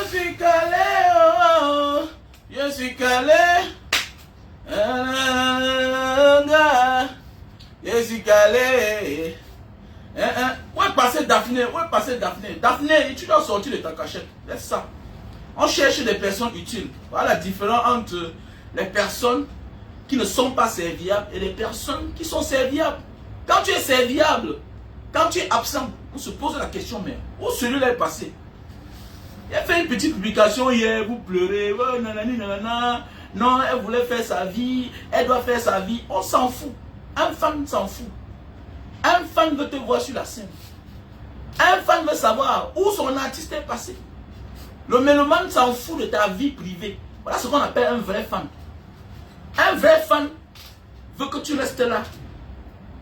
Je suis calé, oh, oh. Je suis calé. Je suis calé. Où est passé Daphné? Où est passé Daphné? Daphné, tu dois sortir de ta cachette. Laisse ça. On cherche des personnes utiles. Voilà la différence entre les personnes qui ne sont pas serviables et les personnes qui sont serviables. Quand tu es serviable, quand tu es absent, on se pose la question, mais où celui-là est passé? Il a fait une petite publication hier, vous pleurez, oh, nanani, nanana. Non, elle voulait faire sa vie, elle doit faire sa vie. On s'en fout. Un fan s'en fout. Un fan veut te voir sur la scène. Un fan veut savoir où son artiste est passé. Le mélomane s'en fout de ta vie privée. Voilà ce qu'on appelle un vrai fan. Un vrai fan veut que tu restes là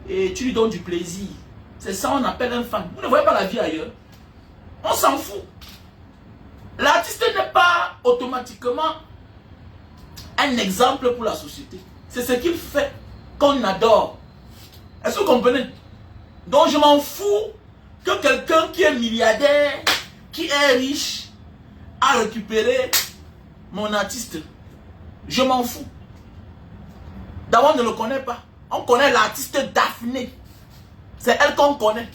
et tu lui donnes du plaisir. C'est ça qu'on appelle un fan. Vous ne voyez pas la vie ailleurs. On s'en fout. L'artiste n'est pas automatiquement un exemple pour la société. C'est ce qu'il fait qu'on adore. Est-ce que vous comprenez? Donc je m'en fous que quelqu'un qui est milliardaire, qui est riche, a récupéré mon artiste. Je m'en fous. D'abord, on ne le connaît pas. On connaît l'artiste Daphné. C'est elle qu'on connaît.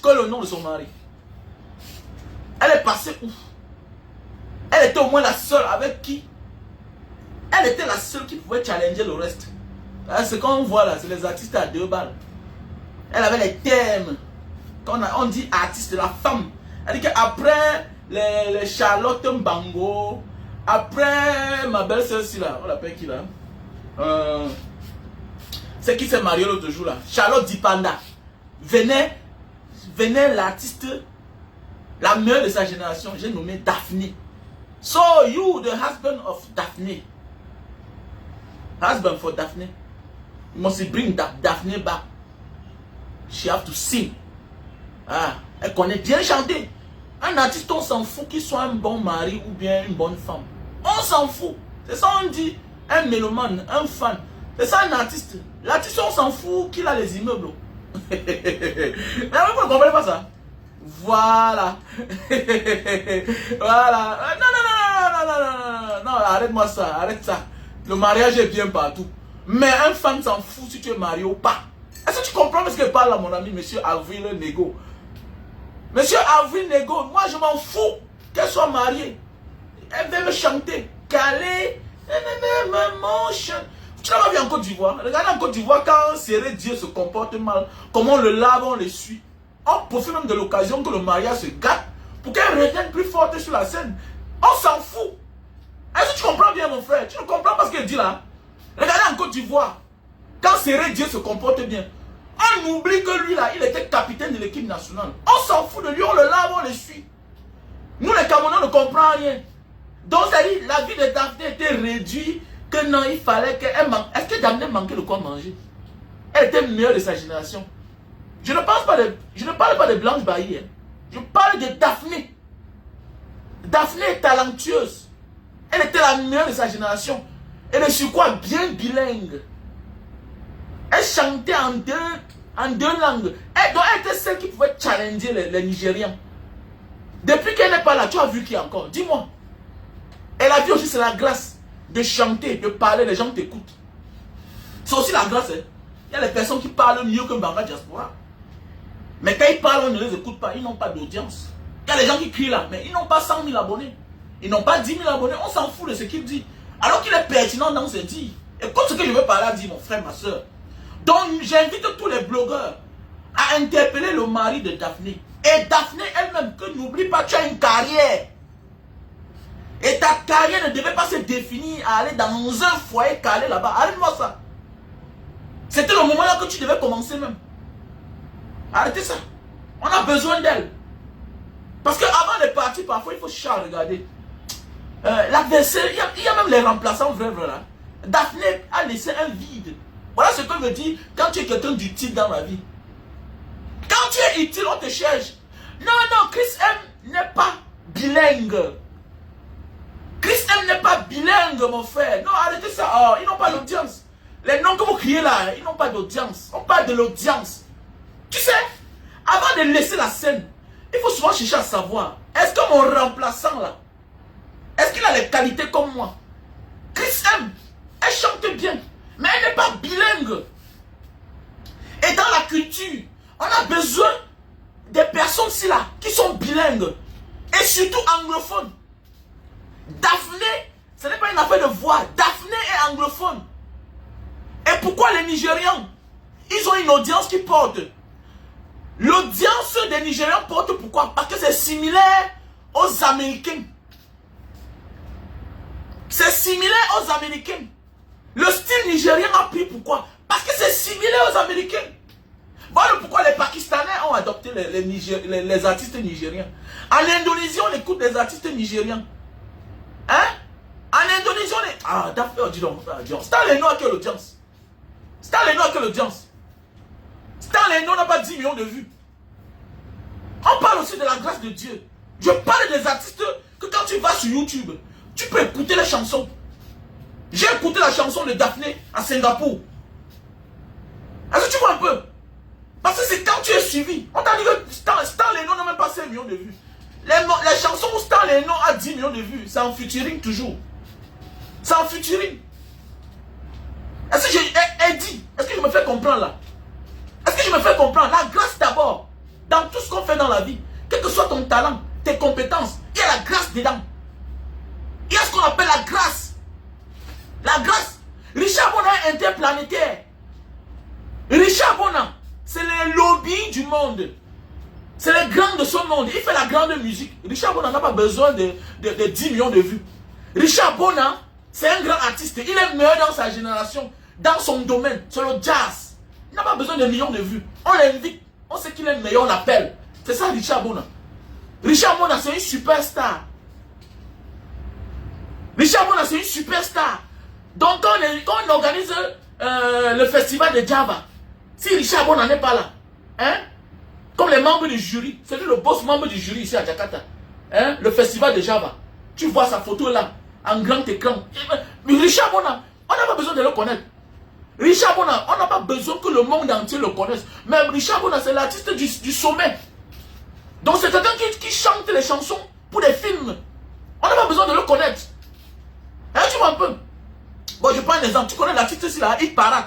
Que le nom de son mari. Elle est passée où? Elle était au moins la seule avec qui? Elle était la seule qui pouvait challenger le reste. Ce qu'on voit là, c'est les artistes à 2 balles. Elle avait les thèmes. Quand on dit artiste, la femme. Elle dit qu'après les Charlotte Mbango, après ma belle-sœur là, on l'appelle qui là? C'est qui s'est marié l'autre jour là? Charlotte Dipanda. Venait l'artiste, la meilleure de sa génération. J'ai nommé Daphné. So you, the husband of Daphne. Husband for Daphne. You must bring Daphne back. She have to sing. Ah, elle connaît bien chanter. Un artiste, on s'en fout qu'il soit un bon mari ou bien une bonne femme. On s'en fout. C'est ça on dit. Un mélomane, un fan. C'est ça un artiste. L'artiste, on s'en fout qu'il a les immeubles. Mais vous ne comprenez pas ça? Voilà. Voilà. Non, arrête-moi ça, arrête ça. Le mariage est bien partout. Mais un fan s'en fout si tu es marié ou pas. Est-ce que tu comprends ce que parle là, mon ami, monsieur Avril Nego? Monsieur Avril Nego, moi je m'en fous qu'elle soit mariée. Elle veut me chanter. Calé. Tu l'as pas vu en Côte d'Ivoire? Regardez en Côte d'Ivoire, quand Serré Dieu se comporte mal, comment on le lave, on le suit. On profite même de l'occasion que le mariage se gâte pour qu'elle revienne plus forte sur la scène. On s'en fout. Est-ce que tu comprends bien, mon frère? Tu ne comprends pas ce qu'il dit là? Regardez en Côte d'Ivoire, quand Serré Dieu se comporte bien, on oublie que lui là, il était capitaine de l'équipe nationale. On s'en fout de lui, on le lave, on le suit. Nous les Camerounais ne comprenons rien. Donc ça dit, la vie de Daphné était réduite, que non, il fallait qu'elle manque. Est-ce que Daphné manquait de quoi manger? Elle était meilleure de sa génération. Je ne parle pas de Blanche Bailly. Je parle de Daphné. Daphné est talentueuse. Elle était la meilleure de sa génération. Elle est sur quoi? Bien bilingue. Elle chantait en deux langues. Elle était celle qui pouvait challenger les Nigérians. Depuis qu'elle n'est pas là, tu as vu qui encore? Dis-moi. Elle a vu aussi, c'est la grâce de chanter, de parler, les gens t'écoutent. C'est aussi la grâce. Hein? Il y a des personnes qui parlent mieux que Banga Diaspora. Mais quand ils parlent, on ne les écoute pas. Ils n'ont pas d'audience. Il y a des gens qui crient là, mais ils n'ont pas 100 000 abonnés. Ils n'ont pas 10 000 abonnés. On s'en fout de ce qu'il dit. Alors qu'il est pertinent dans ses dires. Écoute ce que je veux parler à dire, mon frère, ma soeur. Donc, j'invite tous les blogueurs à interpeller le mari de Daphné. Et Daphné elle-même, que n'oublie pas, tu as une carrière. Et ta carrière ne devait pas se définir à aller dans un foyer calé là-bas. Arrête-moi ça. C'était le moment là que tu devais commencer même. Arrêtez ça. On a besoin d'elle. Parce qu'avant de partir, parfois, il faut regarder. L'adversaire, il y a même les remplaçants vrais là. Daphné a laissé un vide. Voilà ce que veut dire quand tu es quelqu'un d'utile dans la vie. Quand tu es utile, on te cherche. Non, Chris M n'est pas bilingue. Chris M n'est pas bilingue, mon frère. Non, arrêtez ça. Oh, ils n'ont pas d'audience. Les noms que vous criez là, ils n'ont pas d'audience. On parle de l'audience. Tu sais, avant de laisser la scène, il faut souvent chercher à savoir, est-ce que mon remplaçant là, qu'il a les qualités comme moi. Chris M, elle chante bien, mais elle n'est pas bilingue. Et dans la culture, on a besoin des personnes là qui sont bilingues. Et surtout anglophones. Daphné, ce n'est pas une affaire de voix. Daphné est anglophone. Et pourquoi les Nigérians, ils ont une audience qui porte? L'audience des Nigérians porte pourquoi? Parce que c'est similaire aux Américains. C'est similaire aux Américains. Le style nigérien a pris pourquoi? Parce que c'est similaire aux Américains. Voilà pourquoi les Pakistanais ont adopté les artistes nigériens. En Indonésie, on écoute des artistes nigériens. Hein? En Indonésie, on est... Ah, d'accord, dis donc. Stan Leno a quelle audience? Stan Leno a quelle audience? Stan Leno n'a pas 10 millions de vues. On parle aussi de la grâce de Dieu. Je parle des artistes que quand tu vas sur YouTube, tu peux écouter les chansons. J'ai écouté la chanson de Daphné à Singapour. Est-ce que tu vois un peu? Parce que c'est quand tu es suivi. On t'a dit que Stan Leno n'a même pas 5 millions de vues. Les chansons où Stan Leno a 10 millions de vues, c'est en featuring toujours. C'est en featuring. Est-ce que est-ce que je me fais comprendre là? Est-ce que je me fais comprendre? La grâce d'abord. Dans tout ce qu'on fait dans la vie. Quel que soit ton talent, tes compétences, il y a la grâce dedans. Il y a ce qu'on appelle la grâce. La grâce. Richard Bona est interplanétaire. Richard Bona, c'est les lobbies du monde. C'est les grands de ce monde. Il fait la grande musique. Richard Bona n'a pas besoin de 10 millions de vues. Richard Bona, c'est un grand artiste. Il est meilleur dans sa génération, dans son domaine. C'est le jazz. Il n'a pas besoin de millions de vues. On l'invite. On sait qu'il est meilleur, on l'appelle. C'est ça Richard Bona. Richard Bona, c'est une superstar. Richard Bona, c'est une superstar. Donc, quand on organise le festival de Java, si Richard Bona n'est pas là, hein, comme les membres du jury, c'est lui le boss membre du jury ici à Jakarta, hein, le festival de Java, tu vois sa photo là, en grand écran. Mais Richard Bona, on n'a pas besoin de le connaître. Richard Bona, on n'a pas besoin que le monde entier le connaisse. Mais Richard Bona, c'est l'artiste du sommet. Donc c'est quelqu'un qui chante les chansons pour des films. On n'a pas besoin de le connaître. Hein, tu vois un peu? Bon, je prends un exemple. Tu connais l'artiste ici là, Hit Parade.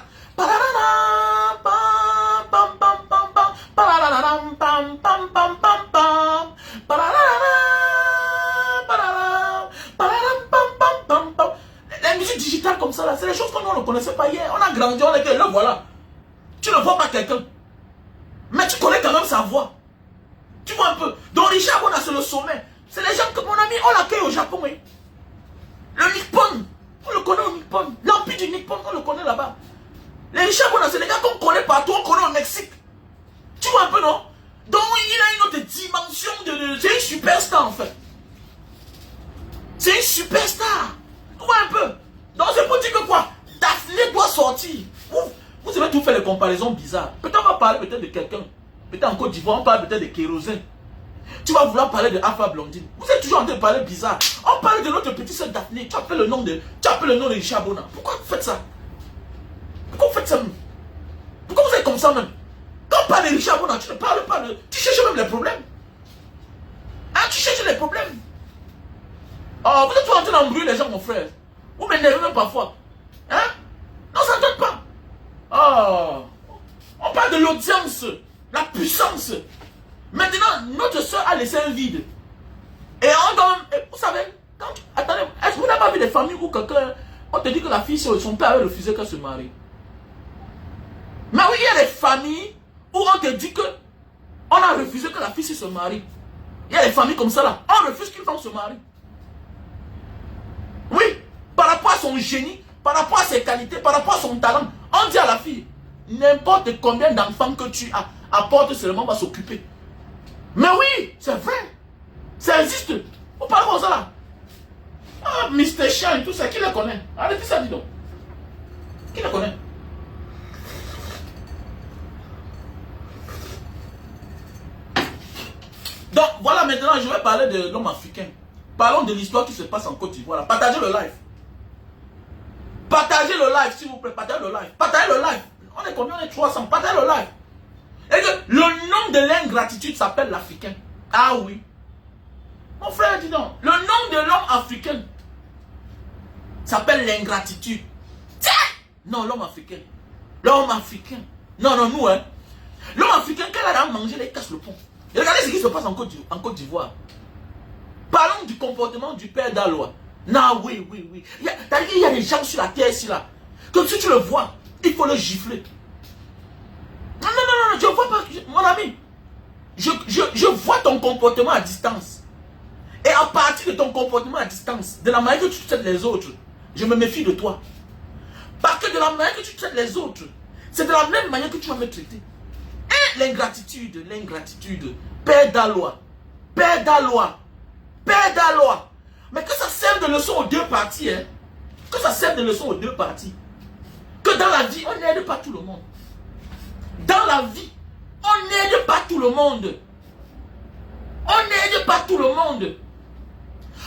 Les musiques digitales comme ça là, c'est des choses qu'on ne connaissait pas hier. On a grandi, on est que là, voilà. Tu ne vois pas quelqu'un, mais tu connais quand même sa voix. Tu vois un peu? Donc Richard Bona, c'est le sommet. C'est les gens que mon ami, on l'accueille au Japon. Hein. Le Nippon, on le connaît au Nippon. L'empire du Nippon, on le connaît là-bas. Les Richard Bona, c'est les gars qu'on connaît partout, on connaît au Mexique. Tu vois un peu, non? Donc il a une autre dimension de... C'est une superstar en fait. C'est une superstar. Tu vois un peu? Donc c'est pour dire que quoi? Daphné doit sortir. Vous avez tout fait les comparaisons bizarres. Peut-être on va parler peut-être de quelqu'un. Peut-être en Côte d'Ivoire, on parle peut-être de Kérosène. Tu vas vouloir parler de Alpha Blondine. Vous êtes toujours en train de parler bizarre. On parle de notre petite soeur Daphné. Tu appelles le nom de Richard Bona. Pourquoi vous faites ça? Pourquoi vous faites ça même? Pourquoi vous êtes comme ça même? Quand on parle de Richard Bona, tu ne parles pas de... Tu cherches même les problèmes. Hein, tu cherches les problèmes. Oh, vous êtes toujours en train d'embrouiller les gens, mon frère. Vous m'énervez même parfois. Hein? Non, ça ne donne pas. Oh, on parle de l'audience, la puissance. Maintenant, notre soeur a laissé un vide. Et on donne... Vous savez, attendez, est-ce que vous n'avez pas vu des familles où quelqu'un... On te dit que la fille, son père avait refusé qu'elle se marie. Mais oui, il y a des familles où on te dit que on a refusé que la fille se marie. Il y a des familles comme ça là. On refuse qu'une femme se marie. Oui, par rapport à son génie, par rapport à ses qualités, par rapport à son talent. On dit à la fille, n'importe combien d'enfants que tu as, apporte seulement, va s'occuper. Mais oui, c'est vrai. Ça existe. Vous parlez comme ça là. Ah, Mr. Chien et tout ça, qui le connaît? Arrêtez ça, dis donc. Qui le connaît? Donc, voilà, maintenant, je vais parler de l'homme africain. Parlons de l'histoire qui se passe en Côte d'Ivoire. Partagez le live. Partagez le live, s'il vous plaît. Partagez le live. Partagez le live. On est combien? On est 300. Partagez le live. Et que le nom de l'ingratitude s'appelle l'Africain. Ah oui. Mon frère, dis donc. Le nom de l'homme africain Ça s'appelle l'ingratitude. Tiens! Non, l'homme africain. L'homme africain. Non, non, nous, hein. L'homme africain, quand il a mangé, il casse le pont. Et regardez ce qui se passe en Côte d'Ivoire. Parlons du comportement du père d'Alois. Non, oui. Il y a des gens sur la terre ici, là. Que si tu le vois, il faut le gifler. Non, je vois pas. Mon ami, je vois ton comportement à distance. Et à partir de ton comportement à distance, de la manière que tu traites les autres, je me méfie de toi. Parce que de la manière que tu traites les autres, c'est de la même manière que tu vas me traiter. L'ingratitude. Père d'Alois. Mais que ça serve de leçon aux deux parties. Hein? Que ça serve de leçon aux deux parties. Que dans la vie, on n'aide pas tout le monde. Dans la vie, on n'aide pas tout le monde. On n'aide pas tout le monde.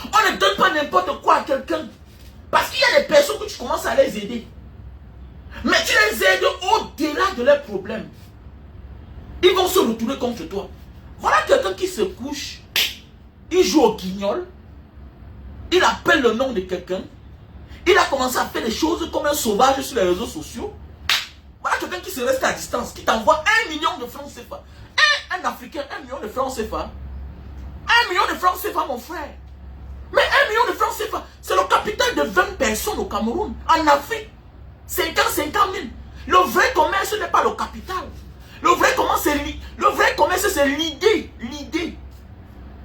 On ne donne pas n'importe quoi à quelqu'un. Parce qu'il y a des personnes que tu commences à les aider. Mais tu les aides au-delà de leurs problèmes. Ils vont se retourner contre toi. Voilà quelqu'un qui se couche. Il joue au guignol. Il appelle le nom de quelqu'un. Il a commencé à faire des choses comme un sauvage sur les réseaux sociaux. Voilà quelqu'un qui se reste à distance, qui t'envoie 1 million de francs CFA. Un Africain, 1 million de francs CFA. 1 million de francs CFA, mon frère. Mais 1 million de francs CFA, c'est le capital de 20 personnes au Cameroun. En Afrique, 50 000. Le vrai commerce n'est pas le capital. Le vrai commerce, c'est l'idée.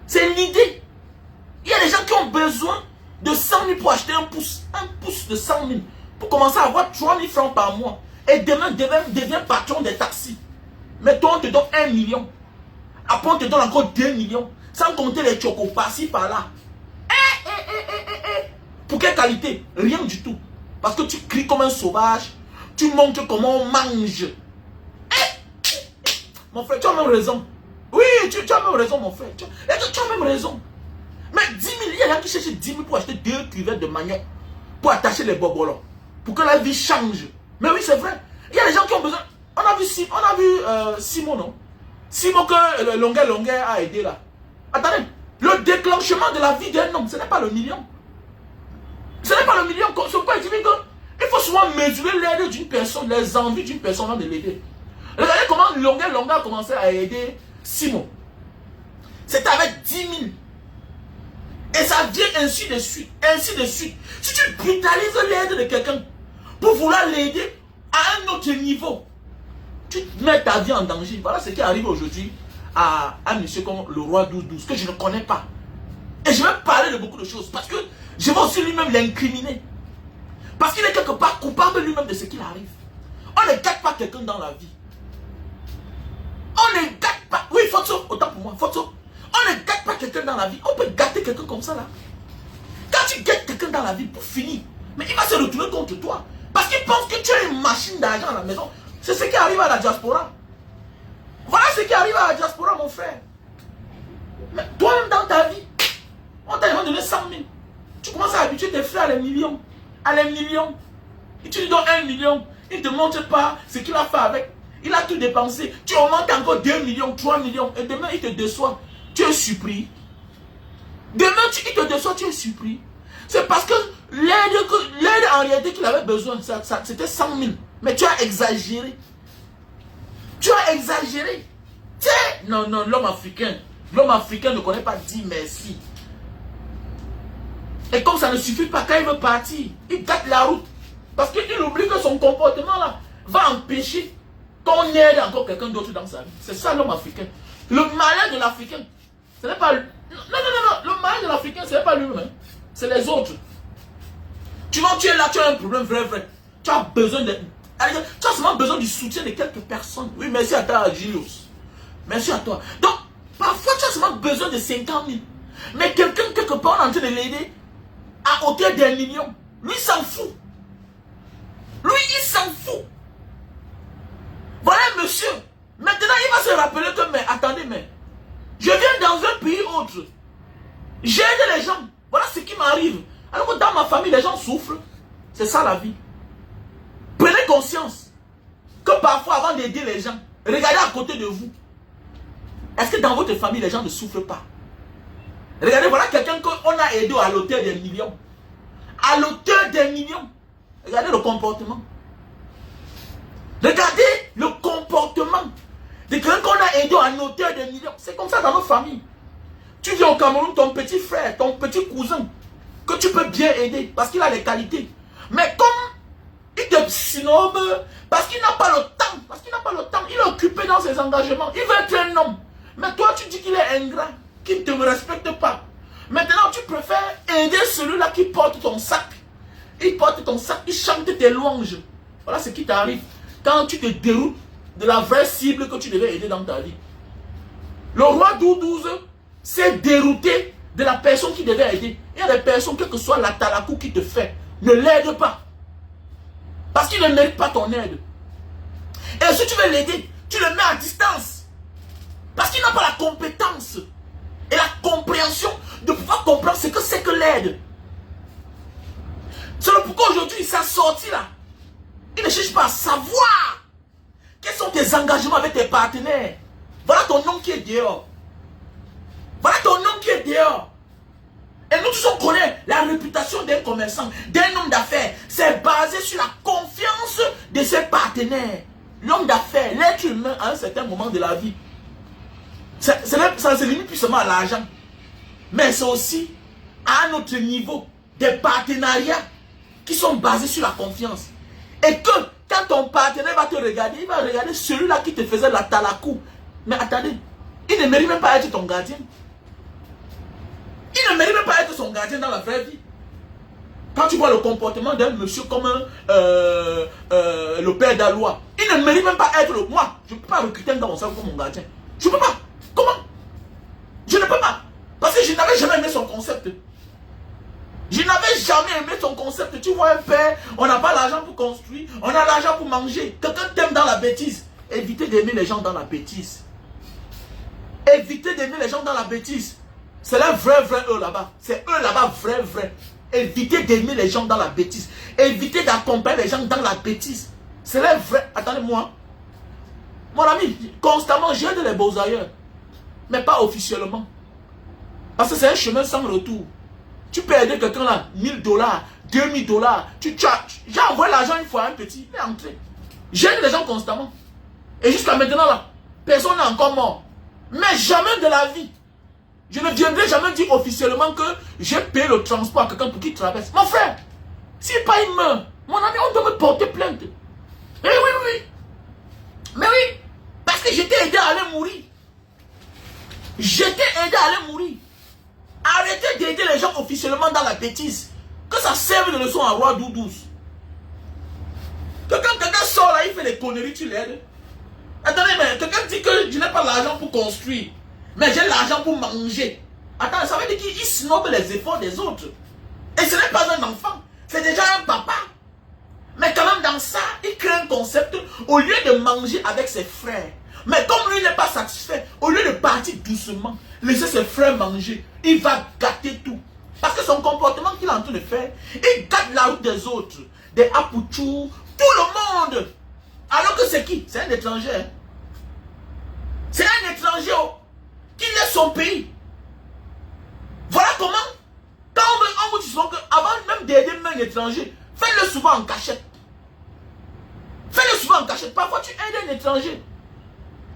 C'est l'idée. Il y a des gens qui ont besoin de 100 000 pour acheter un pouce. Un pouce de 100 000. Pour commencer à avoir 3 000 francs par mois. Et demain, deviens patron des taxis. Mais toi, on te donne 1 million. Après, on te donne encore 2 millions. Sans compter les chocos par-ci, par-là. Pour quelle qualité? Rien du tout. Parce que tu cries comme un sauvage. Tu montres comment on mange. Mon frère, tu as même raison. Oui, tu as même raison, mon frère. Tu as même raison. Mais 10 000, il y a des gens qui cherchent 10 000 pour acheter 2 cuvettes de manioc. Pour attacher les bobolons. Pour que la vie change. Mais oui, c'est vrai. Il y a des gens qui ont besoin. On a vu Simon, non? Simon que Longuet a aidé là. Attendez. Le déclenchement de la vie d'un homme, ce n'est pas le million. Ce n'est pas le million. C'est pourquoi il dit qu'il faut souvent mesurer l'aide d'une personne, les envies d'une personne avant de l'aider. Regardez comment Longuet a commencé à aider Simon. C'est avec 10 000. Et ça vient ainsi de suite. Ainsi de suite. Si tu brutalises l'aide de quelqu'un pour vouloir l'aider à un autre niveau, tu mets ta vie en danger. Voilà ce qui arrive aujourd'hui à un monsieur comme le roi 12-12, que je ne connais pas. Et je vais parler de beaucoup de choses. Parce que je vais aussi lui-même l'incriminer. Parce qu'il est quelque part coupable lui-même de ce qu'il arrive. On ne gâte pas quelqu'un dans la vie. On ne gâte pas. Oui, Fotso, autant pour moi. Fotso. On ne gâte pas quelqu'un dans la vie. On peut gâter quelqu'un comme ça là. Quand tu gâtes quelqu'un dans la vie pour finir, mais il va se retourner contre toi. Parce qu'il pense que tu as une machine d'argent à la maison. C'est ce qui arrive à la diaspora. Voilà ce qui arrive à la diaspora, mon frère. Mais toi-même dans ta vie, on t'a donné 100 000. Tu commences à habituer tes frères à les millions. À les millions. Et tu lui donnes 1 million. Il ne te montre pas ce qu'il a fait avec. Il a tout dépensé. Tu augmentes encore 2 millions, 3 millions. Et demain, il te déçoit. Tu es surpris. Demain, il te déçoit, tu es surpris. C'est parce que l'aide en réalité qu'il avait besoin, c'était 100 000. Mais tu as exagéré. Tu as exagéré. Tiens, non, l'homme africain ne connaît pas dire merci. Et comme ça ne suffit pas, quand il veut partir, il gâte la route. Parce qu'il oublie que son comportement là va empêcher qu'on aide encore quelqu'un d'autre dans sa vie. C'est ça l'homme africain. Le malheur de l'Africain, ce n'est pas... Non. Le malheur de l'Africain, ce n'est pas lui-même. C'est les autres. Tu es là, tu as un problème vrai. Tu as besoin de... Tu as seulement besoin du soutien de quelques personnes. Oui, merci à toi, Julius. Merci à toi. Donc, parfois, tu as seulement besoin de 50 000. Mais quelqu'un, quelque part, on est en train de l'aider à hauteur d'1 million. Lui, il s'en fout. Lui, il s'en fout. Voilà, monsieur. Maintenant, il va se rappeler que, mais attendez, mais je viens dans un pays autre. J'aide les gens. Voilà ce qui m'arrive. Alors que dans ma famille, les gens souffrent. C'est ça la vie. Prenez conscience que parfois, avant d'aider les gens, regardez à côté de vous. Est-ce que dans votre famille, les gens ne souffrent pas? Regardez, voilà quelqu'un qu'on a aidé à l'hôtel des millions. à l'auteur des millions. Regardez le comportement. Regardez le comportement de quelqu'un qu'on a aidé à l'auteur des millions. C'est comme ça dans nos familles. Tu viens au Cameroun, ton petit frère, ton petit cousin, que tu peux bien aider parce qu'il a les qualités. Mais comme il te snobe, parce qu'il n'a pas le temps, il est occupé dans ses engagements, il veut être un homme. Mais toi, tu dis qu'il est ingrat, qu'il ne te respecte pas. Maintenant, tu préfères aider celui-là qui porte ton sac. Il porte ton sac, il chante tes louanges. Voilà ce qui t'arrive quand tu te déroutes de la vraie cible que tu devais aider dans ta vie. Le roi Doudouz s'est dérouté de la personne qui devait aider. Il y a des personnes, quelle que soit la talakou qui te fait, ne l'aide pas. Parce qu'il ne mérite pas ton aide. Et si tu veux l'aider, tu le mets à distance. Parce qu'il n'a pas la compétence et la compréhension de pouvoir comprendre ce que c'est que l'aide. C'est le pourquoi aujourd'hui il s'est sorti là. Il ne cherche pas à savoir quels sont tes engagements avec tes partenaires. Voilà ton nom qui est dehors. Voilà ton nom qui est dehors. Et nous tous on connaît la réputation d'un commerçant, d'un homme d'affaires. C'est basé sur la confiance de ses partenaires. L'homme d'affaires, l'être humain à un certain moment de la vie. Ça se limite plus seulement à l'argent. Mais c'est aussi à un autre niveau des partenariats qui sont basés sur la confiance. Et que quand ton partenaire va te regarder, il va regarder celui-là qui te faisait la talakou. Mais attendez, il ne mérite même pas être ton gardien. Il ne mérite même pas être son gardien dans la vraie vie. Quand tu vois le comportement d'un monsieur comme le père d'Aloua, il ne mérite même pas être le... Moi, je ne peux pas recruter dans mon cerveau comme mon gardien. Je ne peux pas. Comment? Je ne peux pas. Parce que je n'avais jamais aimé son concept. Je n'avais jamais aimé son concept. Tu vois un père, on n'a pas l'argent pour construire, on a l'argent pour manger. Quelqu'un t'aime dans la bêtise. Évitez d'aimer les gens dans la bêtise. Évitez d'aimer les gens dans la bêtise. C'est là vrai eux là-bas. C'est eux là-bas vrai. Évitez d'aimer les gens dans la bêtise. Évitez d'accompagner les gens dans la bêtise. C'est là vrai. Attendez-moi. Mon ami, constamment, j'aide les beaux ailleurs. Mais pas officiellement. Parce que c'est un chemin sans retour. Tu peux aider quelqu'un là, $1000, $2000. J'ai envoyé l'argent une fois à un petit, il est entré. J'aide les gens constamment. Et jusqu'à maintenant là, personne n'est encore mort. Mais jamais de la vie. Je ne viendrai jamais dire officiellement que j'ai payé le transport à quelqu'un pour qu'il traverse. Mon frère, si pas il meurt, mon ami, on doit me porter plainte. Eh oui. Mais oui, parce que j'étais aidé à aller mourir. J'étais aidé à aller mourir. Arrêtez d'aider les gens officiellement dans la bêtise. Que ça serve de leçon à roi Doudouz. Quelqu'un sort là, il fait des conneries, tu l'aides. Attendez, mais quelqu'un dit que je n'ai pas l'argent pour construire. Mais j'ai l'argent pour manger. Attends, ça veut dire qu'il snobe les efforts des autres. Et ce n'est pas un enfant. C'est déjà un papa. Mais quand même dans ça, il crée un concept. Au lieu de manger avec ses frères. Mais comme lui n'est pas satisfait, au lieu de partir doucement, laisser ses frères manger, il va gâter tout. Parce que son comportement qu'il est en train de faire, il gâte la route des autres. Des apouchous, tout le monde. Alors que c'est qui? C'est un étranger. Hein? C'est un étranger qui laisse son pays. Voilà comment, quand on vous dit souvent qu'avant même d'aider un étranger, fais-le souvent en cachette. Fais-le souvent en cachette. Parfois tu aides un étranger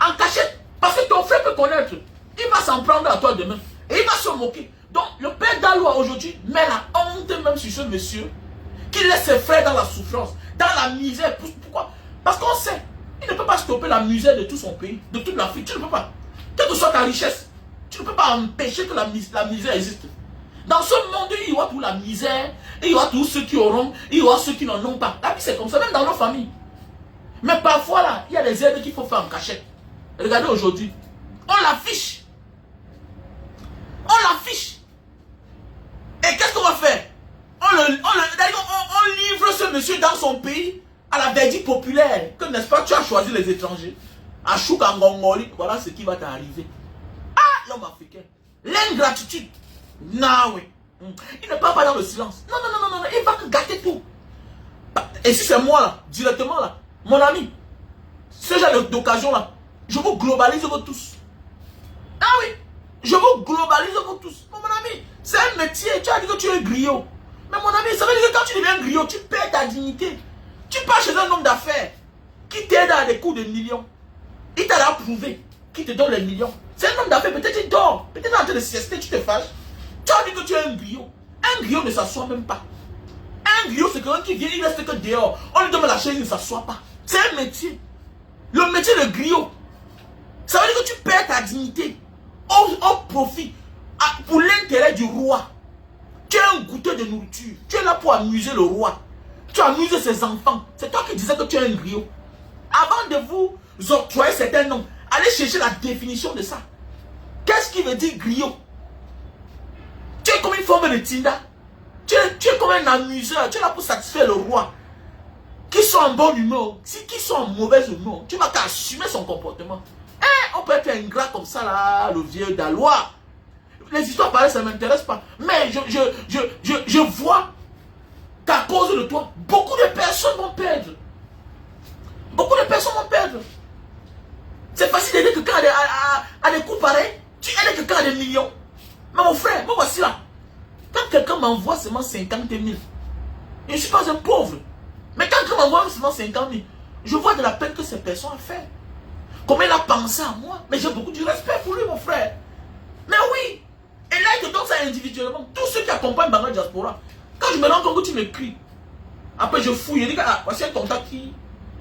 en cachette. Parce que ton frère peut connaître. Il va s'en prendre à toi demain. Et il va se moquer. Donc le père d'Aloua aujourd'hui met la honte même sur ce monsieur qui laisse ses frères dans la souffrance, dans la misère. Pourquoi? Parce qu'on sait, il ne peut pas stopper la misère de tout son pays, de toute l'Afrique. Tu ne peux pas. Quelle que soit ta richesse, tu ne peux pas empêcher que la misère existe. Dans ce monde, il y aura pour la misère, il y aura tous ceux qui auront, il y aura ceux qui n'en ont pas. La vie c'est comme ça, même dans nos familles. Mais parfois là, il y a des aides qu'il faut faire en cachette. Regardez aujourd'hui, on l'affiche. On l'affiche. Et qu'est-ce qu'on va faire? On livre ce monsieur dans son pays à la verdict populaire. Que n'est-ce pas, tu as choisi les étrangers. À Choukangongoli, voilà ce qui va t'arriver. Ah, l'homme africain. L'ingratitude. Non, oui. Il ne parle pas dans le silence. Non, il va gâter tout. Et si c'est moi là, directement là, mon ami, ce genre d'occasion là, je vous globalise vous tous. Ah oui, je vous globalise vous tous. Mon ami, c'est un métier, tu as dit que tu es griot. Mais mon ami, ami, ça veut dire que quand tu deviens griot, tu perds ta dignité. Tu pars chez un homme d'affaires qui t'aide à des coups de millions. Il t'a approuvé, qui te donne les millions. C'est un homme d'affaires, peut-être il dort, peut-être en train de siester, tu te fâches. Tu as dit que tu es un griot. Un griot ne s'assoit même pas. Un griot, c'est quelqu'un qui vient, il reste que dehors. On lui donne la chaise, il ne s'assoit pas. C'est un métier. Le métier de griot. Ça veut dire que tu perds ta dignité au profit, pour l'intérêt du roi. Tu es un goûteur de nourriture. Tu es là pour amuser le roi. Tu amuses ses enfants. C'est toi qui disais que tu es un griot. Avant de vous octroyer certains noms, allez chercher la définition de ça. Qu'est-ce qui veut dire griot? Tu es comme une forme de tinda. Tu es comme un amuseur. Tu es là pour satisfaire le roi. Qui sont en bonne humeur, qui sont en mauvaise humeur, tu vas assumer son comportement. On peut être ingrat comme ça, là, le vieux Dalois. Les histoires pareilles, ça ne m'intéresse pas. Mais je vois qu'à cause de toi, beaucoup de personnes vont perdre. Beaucoup de personnes vont perdre. C'est facile d'aider quelqu'un à des coups pareils. Tu aides quelqu'un à des millions. Mais mon frère, moi voici là. Quand quelqu'un m'envoie seulement 50 000, je ne suis pas un pauvre. Mais quand quelqu'un m'envoie seulement 50 000, je vois de la peine que ces personnes ont fait. Comment il a pensé à moi. Mais j'ai beaucoup de respect pour lui, mon frère. Mais oui. Et là, il te donne ça individuellement. Tous ceux qui accompagnent Banga Diaspora. Quand je me rends compte que tu m'écris, après je fouille, je dis, ah, voici un contact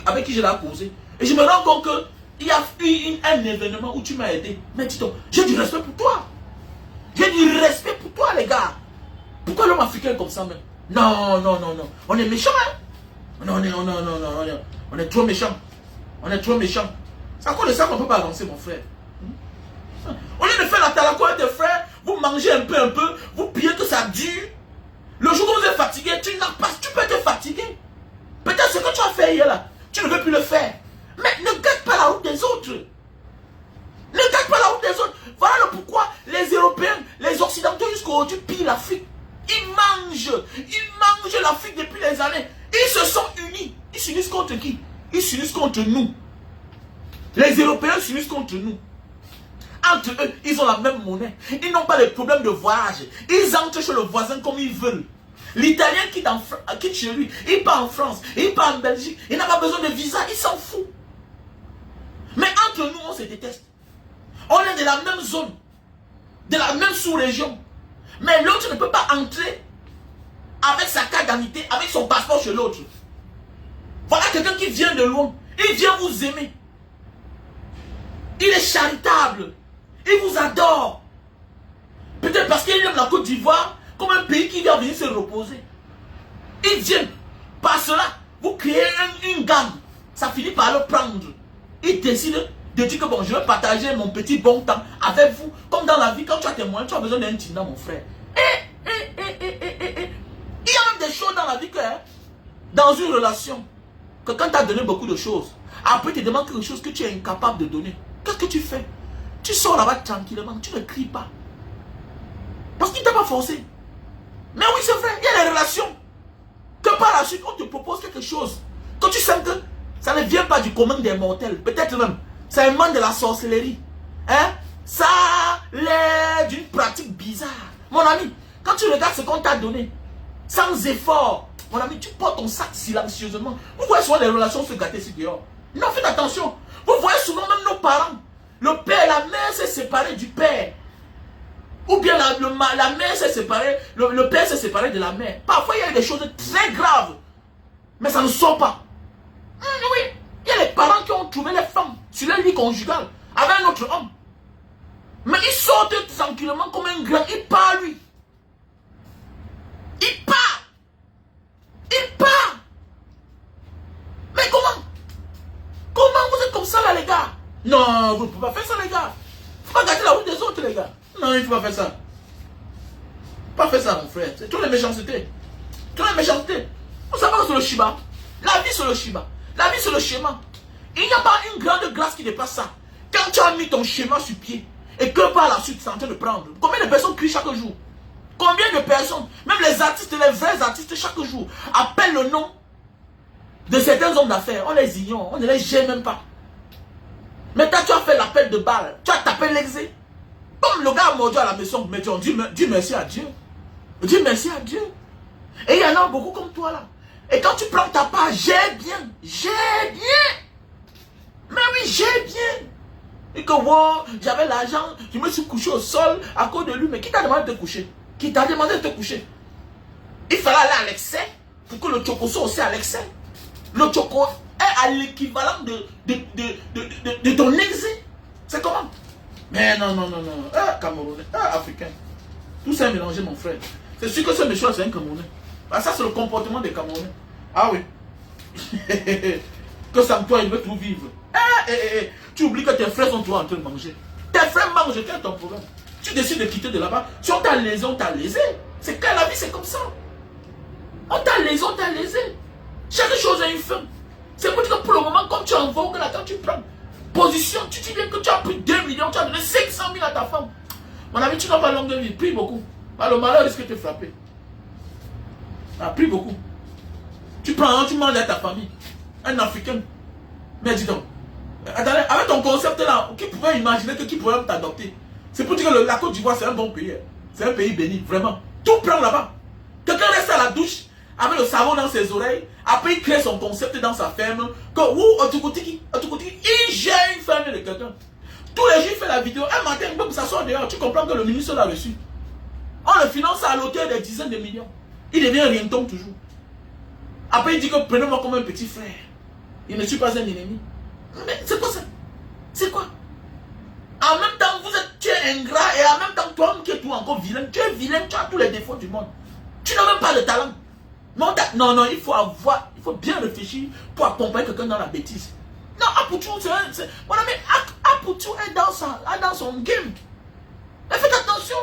avec qui je l'ai causé. Et je me rends compte qu'il y a eu un événement où tu m'as aidé. Mais dis-donc, j'ai du respect pour toi. J'ai du respect pour toi, les gars. Pourquoi l'homme africain est comme ça même? Non, non, non, non. On est méchants, hein? Non, non, non, non, non. On est trop méchants. On est trop méchants. C'est à cause de ça qu'on ne peut pas avancer, mon frère. Au lieu de faire la talako avec tes frères, vous mangez un peu, vous pillez que ça dure. Le jour où vous êtes fatigué, tu n'as pas, tu peux te fatiguer. Peut-être ce que tu as fait hier là, tu ne veux plus le faire. Mais ne gâte pas la route des autres. Ne gâte pas la route des autres. Voilà le pourquoi les Européens, les Occidentaux jusqu'aujourd'hui pillent l'Afrique. Ils mangent l'Afrique depuis des années. Ils se sont unis. Ils s'unissent contre qui? Ils s'unissent contre nous. Les Européens s'unissent contre nous. Entre eux, ils ont la même monnaie. Ils n'ont pas de problème de voyage. Ils entrent chez le voisin comme ils veulent. L'Italien quitte chez lui. Il part en France. Il part en Belgique. Il n'a pas besoin de visa. Il s'en fout. Mais entre nous, on se déteste. On est de la même zone. De la même sous-région. Mais l'autre ne peut pas entrer avec sa carte d'identité, avec son passeport chez l'autre. Voilà quelqu'un qui vient de loin. Il vient vous aimer. Il est charitable. Il vous adore. Peut-être parce qu'il aime la Côte d'Ivoire comme un pays qui vient venir se reposer. Il vient. Par cela, vous créez une gamme. Ça finit par le prendre. Il décide de dire que bon, je vais partager mon petit bon temps avec vous. Comme dans la vie, quand tu as tes moyens, tu as besoin d'un tina, mon frère. Il y a même des choses dans la vie que, dans une relation, que quand tu as donné beaucoup de choses, après tu te demandes quelque chose que tu es incapable de donner. Qu'est-ce que tu fais? Tu sors là-bas tranquillement, tu ne cries pas. Parce qu'il ne t'a pas forcé. Mais oui, c'est vrai, il y a des relations. Que par la suite, on te propose quelque chose. Quand tu sens que ça ne vient pas du commun des mortels, peut-être même, c'est un monde de la sorcellerie. Hein? Ça l'air d'une pratique bizarre. Mon ami, quand tu regardes ce qu'on t'a donné, sans effort, mon ami, tu portes ton sac silencieusement. Vous voyez souvent les relations se gâter sur dehors. Non, faites attention. Vous voyez souvent même nos parents. Le père et la mère s'est séparé du père. Ou bien la mère s'est séparée, le père s'est séparé de la mère. Parfois, il y a des choses très graves. Mais ça ne sort pas. Oui, il y a les parents qui ont trouvé les femmes sur leur lit conjugal avec un autre homme. Mais ils sortent tranquillement comme un grand. Il part, lui. Il part. Il part. Mais comment? Comment vous êtes comme ça, là, les gars? Non, vous ne pouvez pas faire ça, les gars. Il ne faut pas gâter la route des autres, les gars. Non, il ne faut pas faire ça. Pas faire ça, mon frère. C'est toute la méchanceté. Toute la méchanceté. Vous savez que c'est le Shiba. La vie, c'est le Shiba. La vie, c'est le schéma. Il n'y a pas une grande grâce qui dépasse ça. Quand tu as mis ton schéma sur pied et que par la suite, c'est en train de prendre. Combien de personnes crient chaque jour? Combien de personnes, même les artistes, les vrais artistes, chaque jour, appellent le nom de certains hommes d'affaires. On les ignore. On ne les gère même pas. Maintenant, tu as fait l'appel de balle. Tu as tapé l'exé. Comme le gars a mordu à la maison, mais tu dis merci à Dieu. Dis merci à Dieu. Et il y en a beaucoup comme toi là. Et quand tu prends ta part, j'ai bien. Mais oui, j'ai bien. Et que wow, j'avais l'argent, je me suis couché au sol à cause de lui. Mais qui t'a demandé de te coucher? Qui t'a demandé de te coucher? Il fallait aller à l'excès pour que le choco soit aussi à l'excès. Le choco est à l'équivalent de ton excès. C'est comment? Mais non. Camerounais, Africain. Tout ça est mélangé, mon frère. C'est sûr que ce méchant, c'est un Camerounais. Ah, ça, c'est le comportement des Camerounais. Ah oui. Que sans toi, il veut tout vivre. Tu oublies que tes frères sont toujours en train de manger. Tes frères mangent, quel est ton problème? Tu décides de quitter de là-bas. Si on t'a lésé, on t'a lésé. C'est que la vie, c'est comme ça. On t'a lésé, on t'a lésé. Chaque chose a une fin. C'est pour dire que pour le moment, comme tu en vogues là, quand tu prends position, tu dis bien que tu as pris 2 millions, tu as donné 500 000 à ta femme. Mon ami, tu n'as pas longue vie, prie beaucoup. Le malheur risque de te frapper. Prie beaucoup. Tu prends, tu manges à ta famille. Un Africain. Mais dis donc. Attendez, avec ton concept là, qui pouvait imaginer que qui pourrait t'adopter? C'est pour dire que la Côte d'Ivoire, c'est un bon pays. C'est un pays béni, vraiment. Tout prend là-bas. Quelqu'un reste à la douche avec le savon dans ses oreilles. Après, il crée son concept dans sa ferme. Que, il gère une ferme de quelqu'un. Tous les jours, il fait la vidéo. Un matin, il peut s'asseoir dehors. Tu comprends que le ministre l'a reçu. On le finance à l'hauteur des dizaines de millions. Il devient rienton toujours. Après, il dit que prenez-moi comme un petit frère. Il ne suis pas un ennemi. Mais c'est quoi ça? C'est quoi? En même temps, tu es ingrat et en même temps, toi qui es tout encore vilain. Tu es vilain, tu as tous les défauts du monde. Tu n'as même pas de talent. Non, il faut bien réfléchir pour accompagner quelqu'un dans la bêtise. Non, Apoutou, mon ami, Apoutou est dans son game. Mais faites attention.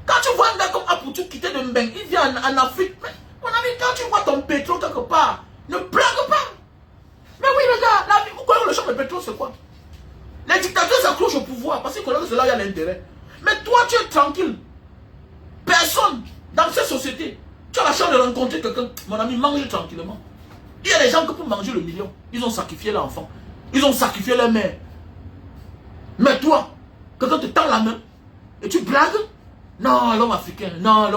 Quand tu vois un gars comme Apoutou quitter de Mbeng, il vient en Afrique. Mais, mon ami, quand tu vois ton pétrole quelque part, ne blague pas. Mais oui, les gars, vous connaissez le champ de pétrole, c'est quoi? Les dictateurs s'accrochent au pouvoir parce qu'ils connaissent que c'est là où il y a l'intérêt. Mais toi, tu es tranquille. Personne dans cette société. Tu as la chance de rencontrer quelqu'un. Mon ami, mange tranquillement. Il y a des gens que pour manger le million, ils ont sacrifié l'enfant. Ils ont sacrifié leur mère. Mais toi, quelqu'un te tend la main et tu blagues? Non, l'homme africain, non.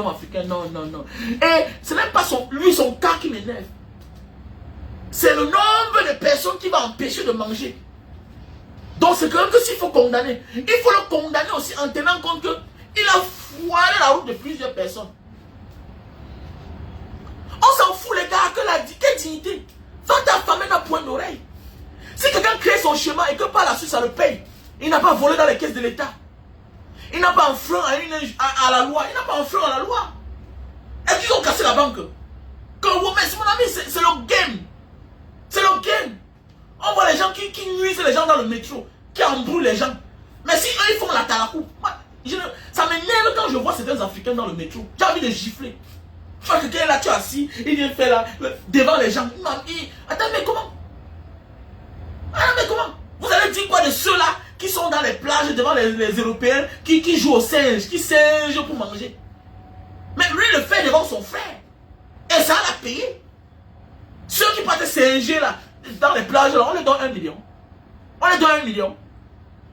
Et ce n'est pas son cas qui m'énerve. C'est le nombre de personnes qui va empêcher de manger. Donc c'est quand même que s'il faut condamner, il faut le condamner aussi en tenant compte qu'il a foiré la route de plusieurs personnes. On s'en fout les gars, quelle dignité. Va t'affamer d'un point d'oreille. Si quelqu'un crée son chemin et que par la suite ça le paye, il n'a pas volé dans les caisses de l'État. Il n'a pas enfreint à la loi. Il n'a pas enfreint à la loi. Est-ce qu'ils ont cassé la banque? Mais mon ami, c'est le game. C'est le game. On voit les gens qui nuisent les gens dans le métro, qui embrouillent les gens. Mais si eux ils font la talakou, ça m'énerve quand je vois certains Africains dans le métro. J'ai envie de gifler. Tu vois quelqu'un là, tu es assis, il vient faire là, devant les gens. Attends, mais comment? Vous allez dire quoi de ceux-là qui sont dans les plages devant les Européens, qui jouent au singe, qui singent pour manger? Mais lui le fait devant son frère. Et ça l'a payé. Ceux qui partent singer là, dans les plages, là, on les donne 1 million.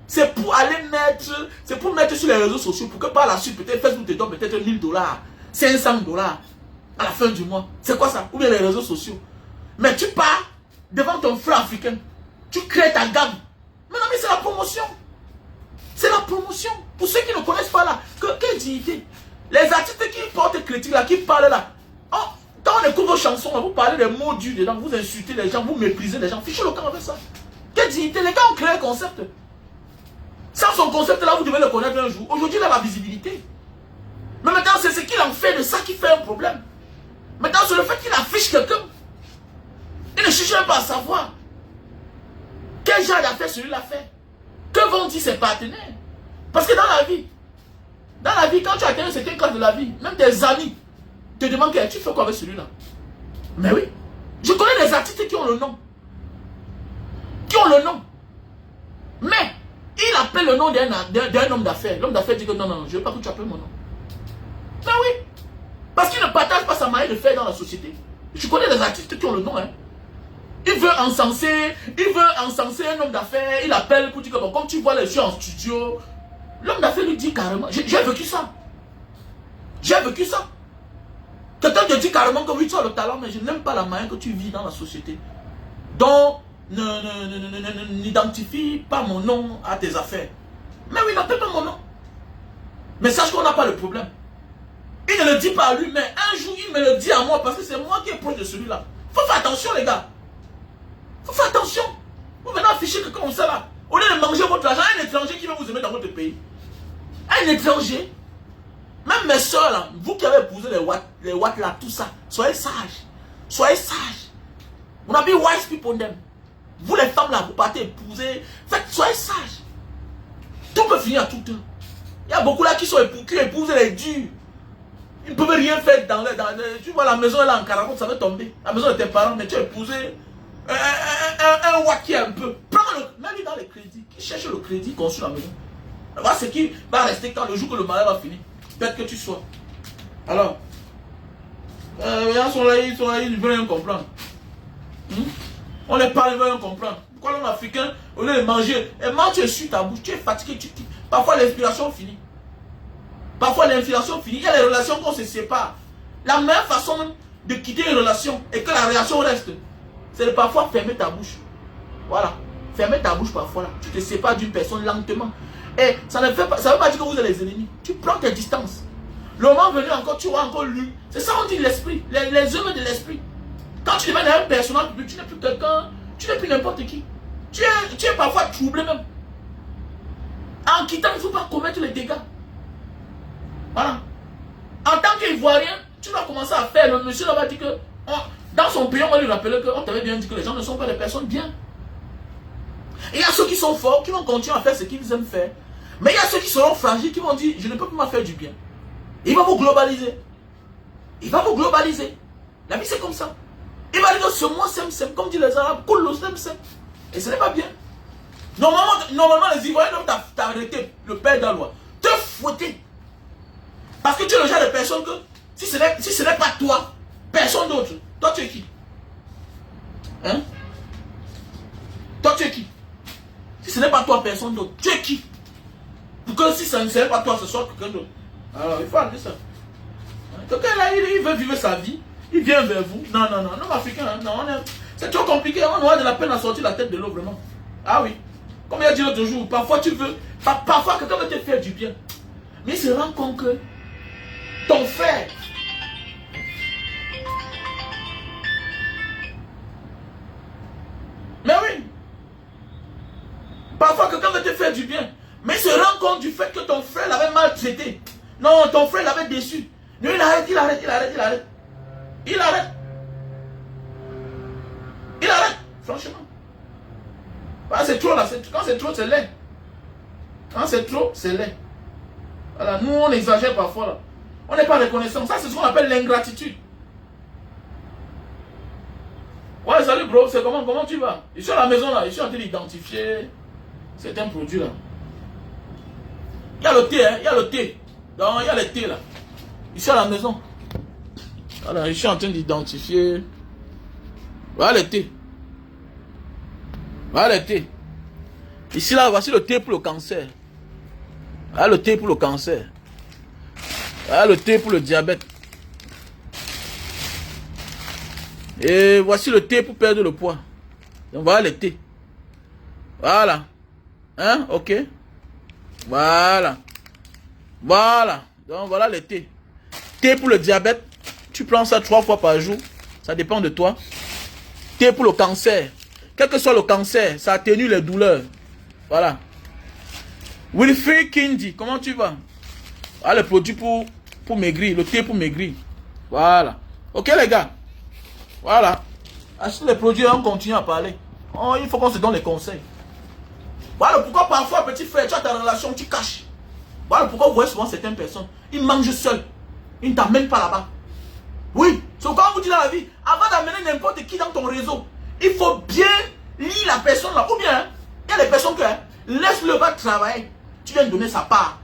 C'est pour aller mettre, sur les réseaux sociaux, pour que par la suite, peut-être Facebook te donne peut-être $1000, $500 à la fin du mois. C'est quoi ça? Ou bien les réseaux sociaux. Mais tu pars devant ton frère africain, tu crées ta gamme. Mais non, mais c'est la promotion. C'est la promotion. Pour ceux qui ne connaissent pas là, quelle dignité. Les artistes qui portent critique là, qui parlent là, quand on écoute vos chansons, là, vous parlez des mots durs dedans, vous insultez les gens, vous méprisez les gens. Fichez le camp avec ça. Quelle dignité. Les gars ont créé un concept. Sans son concept là, vous devez le connaître un jour. Aujourd'hui, il a la visibilité. Mais maintenant, c'est ce qu'il en fait de ça qui fait un problème. Maintenant, c'est le fait qu'il affiche quelqu'un. Il ne cherche même pas à savoir quel genre d'affaires celui-là fait. Que vont dire ses partenaires? Parce que dans la vie, quand tu atteins un certain cadre de la vie, même tes amis te demandent que tu fais quoi avec celui-là. Mais oui, je connais des artistes qui ont le nom. Mais il appelle le nom d'un homme d'affaires. L'homme d'affaires dit que non, je ne veux pas que tu appelles mon nom. Mais oui, parce qu'il ne partage pas sa manière de faire dans la société. Je connais des artistes qui ont le nom. Il veut encenser un homme d'affaires. Il appelle pour dire que bon, comme tu vois les gens en studio, l'homme d'affaires lui dit carrément, j'ai vécu ça. Quelqu'un te dit carrément que oui, tu as le talent, mais je n'aime pas la manière que tu vis dans la société. Donc, n'identifie pas mon nom à tes affaires. Mais oui, n'appelle pas mon nom. Mais sache qu'on n'a pas le problème. Il ne le dit pas à lui, mais un jour, il me le dit à moi parce que c'est moi qui est proche de celui-là. Faut faire attention, les gars. Faut faire attention. Vous venez afficher quelqu'un comme ça, là. Au lieu de manger votre argent, un étranger qui va vous aimer dans votre pays. Un étranger. Même mes soeurs, là, vous qui avez épousé les watts là, tout ça, soyez sages. Soyez sages. Vous n'avez wise people them. Vous les femmes là, vous partez épouser. Faites, soyez sages. Tout peut finir à toute heure. Il y a beaucoup là qui épousent les durs. Ils ne peuvent rien faire dans tu vois, la maison est là en caracotte, ça va tomber. La maison de tes parents, mais tu as épousé un watt qui est un peu. Prends-le, mets-lui dans les crédits. Qui cherche le crédit construit la maison. Voilà ce qui va rester quand le jour que le mariage va finir. Peut-être que tu sois. Alors, ils sont là, ils ne veulent rien comprendre. On les parle, ils veulent rien comprendre. Pourquoi l'homme africain, au lieu de manger, et mange, tu es sur ta bouche, tu es fatigué, parfois l'inspiration finit. Parfois l'inspiration finit. Il y a les relations qu'on se sépare. La meilleure façon de quitter une relation et que la relation reste, c'est de parfois fermer ta bouche. Voilà. Fermer ta bouche parfois là. Tu te sépares d'une personne lentement. Et ça ne veut pas dire que vous êtes les ennemis. Tu prends tes distances. Le moment venu encore, tu vois encore lui. C'est ça on dit l'esprit. Les œuvres de l'esprit. Quand tu deviens un personnage public, tu n'es plus quelqu'un, tu n'es plus n'importe qui. Tu es parfois troublé même. En quittant, il ne faut pas commettre les dégâts. Voilà. En tant qu'Ivoirien, tu dois commencer à faire. Le monsieur là-bas dit que dans son pays, on va lui rappeler qu'on t'avait bien dit que les gens ne sont pas des personnes bien. Et il y a ceux qui sont forts, qui vont continuer à faire ce qu'ils aiment faire. Mais il y a ceux qui seront fragiles, qui vont dire, je ne peux plus m'en faire du bien. Il va vous globaliser. Il va vous globaliser. La vie c'est comme ça. Il va dire que ce mois sem, comme disent les Arabes, cool sem. Et ce n'est pas bien. Normalement les Ivoiriens doivent t'arrêter, le père de la loi. Te fouetter. Parce que tu es le genre de personne que, si ce n'est pas toi, personne d'autre. Toi tu es qui? Hein? Toi tu es qui? Si ce n'est pas toi, personne d'autre, tu es qui? Pour que si ça ne serait pas toi, ce soit quelqu'un d'autre. Alors il faut arrêter ça. Quelqu'un là, il veut vivre sa vie, il vient vers vous. Non, africain, hein, non, c'est trop compliqué, on aura de la peine à sortir la tête de l'eau vraiment. Ah oui. Comme il a dit l'autre jour, parfois tu veux, parfois quelqu'un veut te faire du bien. Mais il se rend compte que ton frère, mais oui, parfois quelqu'un veut te faire du bien, mais il se rend compte du fait que ton frère l'avait maltraité. Non, ton frère l'avait déçu. Non, il arrête. Franchement. Ah, c'est trop là, quand c'est trop, c'est laid. Quand c'est trop, c'est laid. Voilà, nous on exagère parfois là. On n'est pas reconnaissant. Ça, c'est ce qu'on appelle l'ingratitude. Ouais, salut bro, c'est comment tu vas? Je suis à la maison là, je suis en train d'identifier certains produits là. Il y a le thé, hein, il y a le thé. Non, il y a le thé là. Ici à la maison. Voilà, je suis en train d'identifier. Voilà le thé. Voilà le thé. Ici là, voici le thé pour le cancer. Voilà le thé pour le cancer. Voilà le thé pour le diabète. Et voici le thé pour perdre le poids. Donc voilà le thé. Voilà. Hein, ok. Voilà. Voilà. Donc voilà le thé. Thé pour le diabète. Tu prends ça 3 fois par jour. Ça dépend de toi. Thé pour le cancer. Quel que soit le cancer, ça atténue les douleurs. Voilà. Wilfried Kindi, comment tu vas? Ah, le produit pour maigrir. Le thé pour maigrir. Voilà. Ok les gars. Voilà. Achetez les produits, on continue à parler. Oh, il faut qu'on se donne les conseils. Voilà pourquoi parfois, petit frère, tu as ta relation, tu caches. Voilà pourquoi vous voyez souvent certaines personnes, ils mangent seuls. Ils ne t'amènent pas là-bas. Oui, c'est quand on vous dit dans la vie, avant d'amener n'importe qui dans ton réseau, il faut bien lire la personne là. Ou bien, il y a des personnes que, laisse-le va travailler. Tu viens de donner sa part.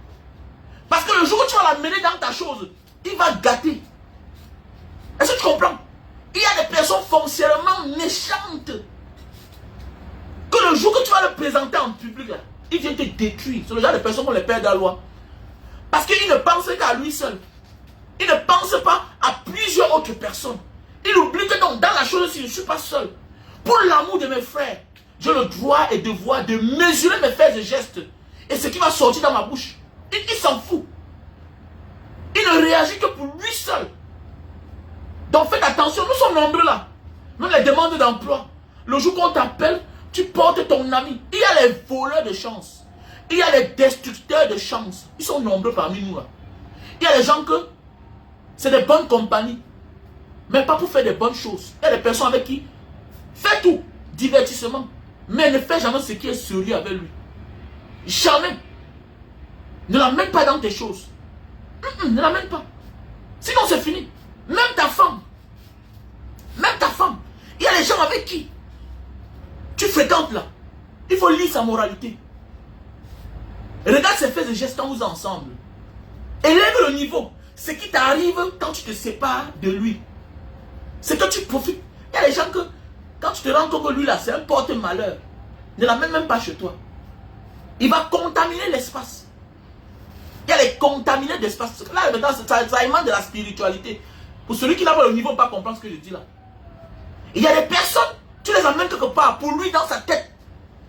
Parce que le jour où tu vas l'amener dans ta chose, il va gâter. Est-ce que tu comprends? Il y a des personnes foncièrement méchantes. Que le jour que tu vas le présenter en public, là, il vient te détruire. C'est le genre de personnes qu'on les perd de la loi. Parce qu'il ne pense qu'à lui seul. Il ne pense pas à plusieurs plusieurs autres personnes. Il oublie que dans la chose, je ne suis pas seul. Pour l'amour de mes frères, j'ai le droit et devoir de mesurer mes faits et gestes. Et ce qui va sortir dans ma bouche. Il s'en fout. Il ne réagit que pour lui seul. Donc faites attention, nous sommes nombreux là. Même les demandes d'emploi. Le jour qu'on t'appelle, tu portes ton ami. Il y a les voleurs de chance. Il y a les destructeurs de chance. Ils sont nombreux parmi nous là. Il y a des gens que c'est des bonnes compagnies. Mais pas pour faire des bonnes choses. Il y a des personnes avec qui fais tout, divertissement. Mais ne fais jamais ce qui est sérieux avec lui. Jamais. Ne l'amène pas dans tes choses. Ne l'amène pas. Sinon c'est fini. Même ta femme. Même ta femme. Il y a des gens avec qui tu fréquentes là. Il faut lire sa moralité. Regarde ses faits et gestes quand vous êtes ensemble. Élève le niveau. Ce qui t'arrive quand tu te sépares de lui. C'est que tu profites. Il y a des gens que, quand tu te rends compte que lui là, c'est un porte-malheur. Ne l'amène même pas chez toi. Il va contaminer l'espace. Il y a les contaminés d'espace. Là, maintenant, ça émane de la spiritualité. Pour celui qui n'a pas le niveau, pas comprendre ce que je dis là. Il y a des personnes, tu les amènes quelque part. Pour lui, dans sa tête,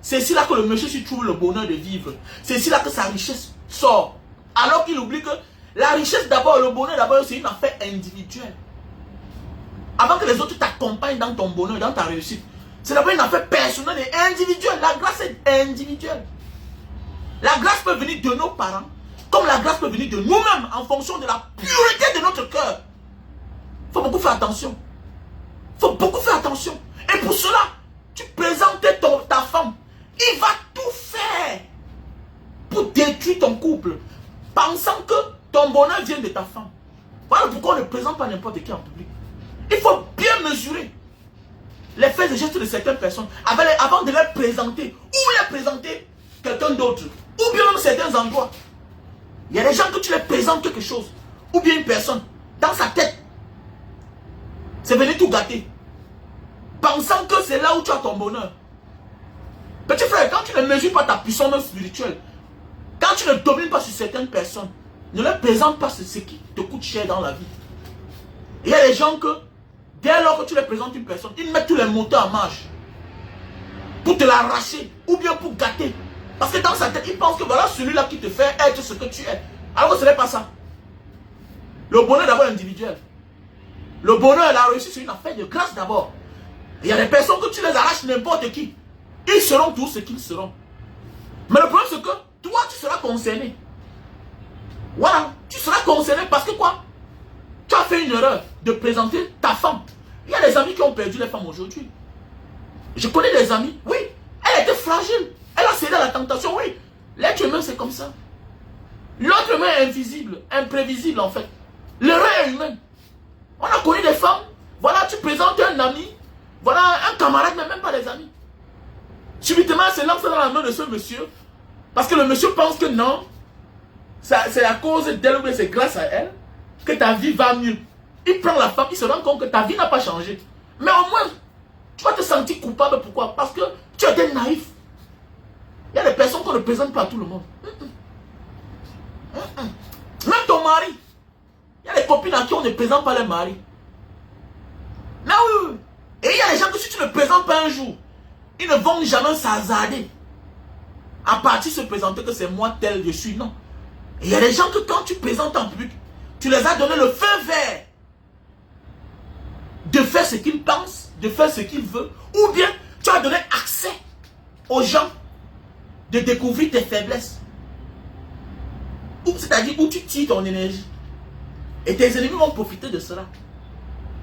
c'est ici là que le monsieur s'y trouve le bonheur de vivre. C'est ici là que sa richesse sort. Alors qu'il oublie que la richesse d'abord, le bonheur d'abord, c'est une affaire individuelle. Avant que les autres t'accompagnent dans ton bonheur, dans ta réussite. C'est d'abord une affaire personnelle et individuelle. La grâce est individuelle. La grâce peut venir de nos parents, comme la grâce peut venir de nous-mêmes, en fonction de la pureté de notre cœur. Il faut beaucoup faire attention. Il faut beaucoup faire attention. Et pour cela, tu présentes ta femme. Il va tout faire pour détruire ton couple, pensant que ton bonheur vient de ta femme. Voilà pourquoi on ne présente pas n'importe qui en public. Il faut bien mesurer les faits et gestes de certaines personnes avant de les présenter ou les présenter quelqu'un d'autre, ou bien dans certains endroits. Il y a des gens que tu les présentes quelque chose, ou bien une personne, dans sa tête, c'est venu tout gâter, pensant que c'est là où tu as ton bonheur. Petit frère, quand tu ne mesures pas ta puissance spirituelle, quand tu ne domines pas sur certaines personnes, ne leur présente pas ce qui te coûte cher dans la vie. Il y a des gens que, dès lors que tu leur présentes une personne, ils mettent tous les moteurs en marche pour te l'arracher ou bien pour gâter. Parce que dans sa tête, ils pensent que voilà celui-là qui te fait être ce que tu es. Alors que ce n'est pas ça. Le bonheur d'abord individuel. Le bonheur et la réussite, c'est une affaire de grâce d'abord. Il y a des personnes que tu les arraches n'importe qui. Ils seront tous ce qu'ils seront. Mais le problème c'est que toi tu seras concerné. Voilà, tu seras concerné parce que quoi? Tu as fait une erreur de présenter ta femme. Il y a des amis qui ont perdu les femmes aujourd'hui. Je connais des amis, oui, elle était fragile. Elle a cédé à la tentation, oui. L'être humain c'est comme ça. L'autre humain est invisible, imprévisible en fait. L'erreur est humaine. On a connu des femmes, voilà, tu présentes un ami, voilà, un camarade, mais même pas des amis. Subitement, elle se lance dans la main de ce monsieur, parce que le monsieur pense que non, c'est à cause d'elle ou c'est grâce à elle que ta vie va mieux. Il prend la femme, il se rend compte que ta vie n'a pas changé. Mais au moins, tu vas te sentir coupable. Pourquoi? Parce que tu étais naïf. Il y a des personnes qu'on ne présente pas à tout le monde. Même ton mari. Il y a des copines à qui on ne présente pas les maris. Mais oui. Et il y a des gens que si tu ne présentes pas un jour, ils ne vont jamais s'hasarder à partir de se présenter que c'est moi tel je suis. Non. Et il y a des gens que quand tu présentes en public, tu les as donné le feu vert de faire ce qu'ils pensent, de faire ce qu'ils veulent, ou bien tu as donné accès aux gens de découvrir tes faiblesses. C'est-à-dire où tu tires ton énergie. Et tes ennemis vont profiter de cela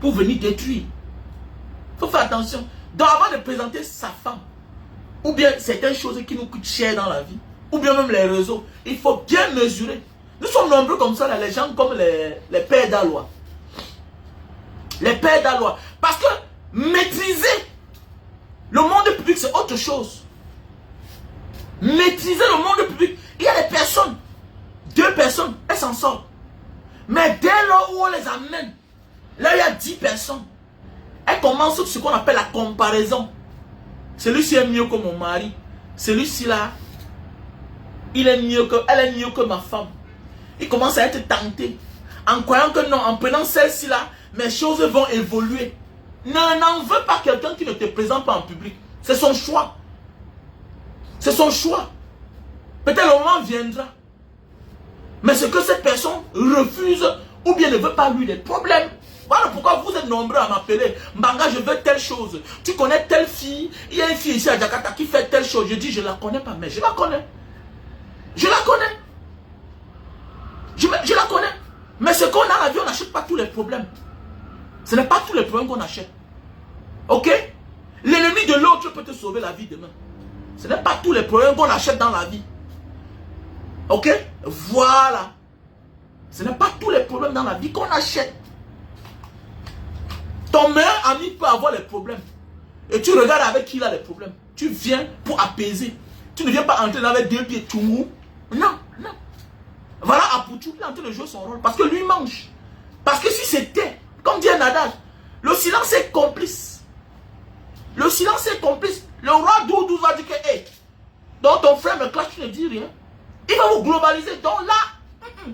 pour venir détruire. Il faut faire attention. Donc avant de présenter sa femme, ou bien certaines choses qui nous coûtent cher dans la vie, ou bien même les réseaux, il faut bien mesurer. Nous sommes nombreux comme ça, là, les gens comme les pères d'Alois. Les pères d'Alois. Parce que maîtriser le monde public, c'est autre chose. Maîtriser le monde public. Il y a des personnes, 2 personnes, elles s'en sortent. Mais dès lors où on les amène, là il y a 10 personnes, elles commencent ce qu'on appelle la comparaison. Celui-ci est mieux que mon mari. Celui-ci là, elle est mieux que ma femme. Il commence à être tenté. En croyant que non, en prenant celle-ci là, mes choses vont évoluer. N'en veux pas quelqu'un qui ne te présente pas en public. C'est son choix. C'est son choix. Peut-être le moment viendra. Mais ce que cette personne refuse ou bien ne veut pas lui des problèmes. Voilà pourquoi vous êtes nombreux à m'appeler. Mbanga, je veux telle chose. Tu connais telle fille. Il y a une fille ici à Jakarta qui fait telle chose. Je dis, je ne la connais pas, mais je la connais. Je la connais. Je la connais. Mais ce qu'on a à la vie, on n'achète pas tous les problèmes. Ce n'est pas tous les problèmes qu'on achète. Ok? L'ennemi de l'autre peut te sauver la vie demain. Ce n'est pas tous les problèmes qu'on achète dans la vie. Ok? Voilà. Ce n'est pas tous les problèmes dans la vie qu'on achète. Ton meilleur ami peut avoir les problèmes. Et tu regardes avec qui il a les problèmes. Tu viens pour apaiser. Tu ne viens pas entrer avec deux pieds tout mou. Non, non. Voilà Apoutou, il est en train de jouer son rôle. Parce que lui mange. Parce que si c'était, comme dit un adage, le silence est complice. Le silence est complice. Le roi Doudou va dire que, hey, donc ton frère me claque, tu ne dis rien. Il va vous globaliser. Donc là, non,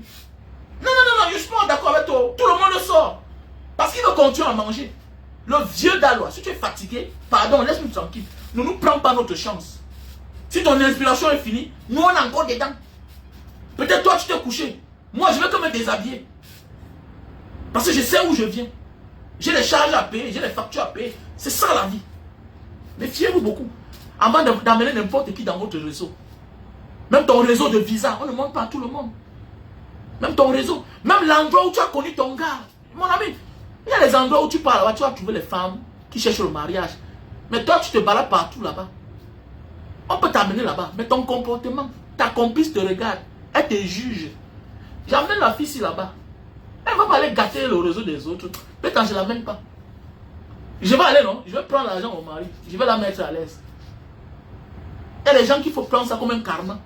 non, non, non, je suis pas d'accord avec toi. Tout le monde sort. Parce qu'il veut continuer à manger. Le vieux Dalois, si tu es fatigué, pardon, laisse-nous tranquille. Ne nous prends pas notre chance. Si ton inspiration est finie, nous on est encore dedans. Peut-être toi tu t'es couché. Moi je vais que me déshabiller. Parce que je sais où je viens. J'ai les charges à payer, j'ai les factures à payer. C'est ça la vie. Méfiez-vous beaucoup. Avant d'amener n'importe qui dans votre réseau. Même ton réseau de visa, on ne montre pas à tout le monde. Même ton réseau. Même l'endroit où tu as connu ton gars. Mon ami, il y a les endroits où tu pars là-bas, tu vas trouver les femmes qui cherchent le mariage. Mais toi, tu te balades partout là-bas. On peut t'amener là-bas. Mais ton comportement, ta complice te regarde. Elle te juge. J'amène la fille ici là-bas. Elle va pas aller gâter le réseau des autres. Peut-être que je ne l'amène pas. Je vais aller, non? Je vais prendre l'argent au mari. Je vais la mettre à l'aise. Il y a des gens qu'il faut prendre ça comme un karma.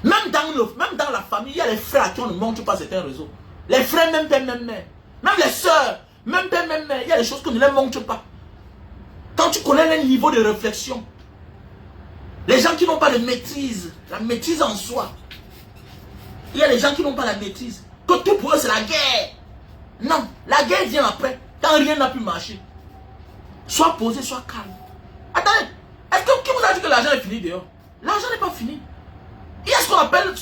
Même dans la famille, il y a les frères qui ne montrent pas certains réseaux. Les frères, même père, même mère. Même les soeurs, même père, même mère. Il y a des choses qu'on ne les montre pas. Quand tu connais le niveau de réflexion, les gens qui n'ont pas de maîtrise, la maîtrise en soi. Il y a des gens qui n'ont pas la maîtrise. Que tout pour eux c'est la guerre. Non, la guerre vient après, quand rien n'a pu marcher. Sois posé, sois calme. Attendez, est-ce que qui vous a dit que l'argent est fini dehors? L'argent n'est pas fini. Il y a ce qu'on appelle,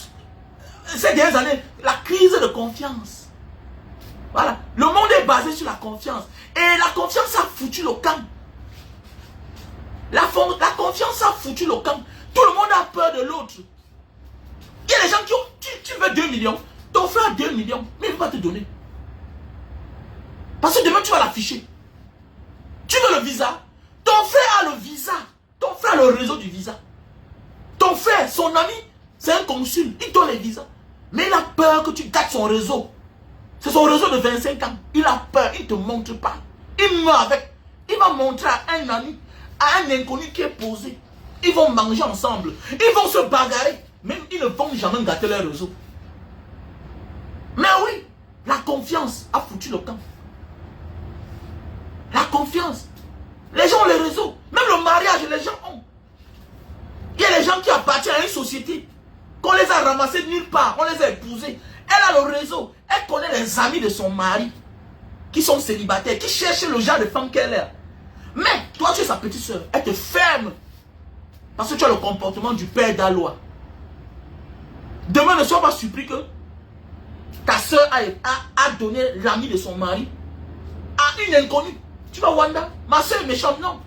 ces dernières années, la crise de confiance. Voilà, le monde est basé sur la confiance. Et la confiance a foutu le camp. La confiance a foutu le camp. Tout le monde a peur de l'autre. Il y a des gens qui ont, tu veux 2 millions, ton frère a 2 millions, mais il ne va pas te donner. Parce que demain tu vas l'afficher. Tu veux le visa, ton frère a le visa. Ton frère a le réseau du visa. Ton frère, son ami, c'est un consul, il donne les visas. Mais il a peur que tu gâtes son réseau. C'est son réseau de 25 ans. Il a peur, il ne te montre pas. Il meurt avec. Il va montrer à un ami, à un inconnu qui est posé. Ils vont manger ensemble. Ils vont se bagarrer. Même ils ne vont jamais gâter leur réseau. Mais oui, la confiance a foutu le camp. La confiance. Les gens ont les réseaux. Même le mariage, les gens ont. Il y a les gens qui appartiennent à une société. Qu'on les a ramassés nulle part. On les a épousés. Elle a le réseau. Elle connaît les amis de son mari. Qui sont célibataires. Qui cherchent le genre de femme qu'elle est. Mais toi, tu es sa petite soeur. Elle te ferme. Parce que tu as le comportement du père d'Aloa. Demain, ne sois pas surpris que ta soeur a donné l'ami de son mari à une inconnue. Tu vas Wanda, ma soeur est méchante, non.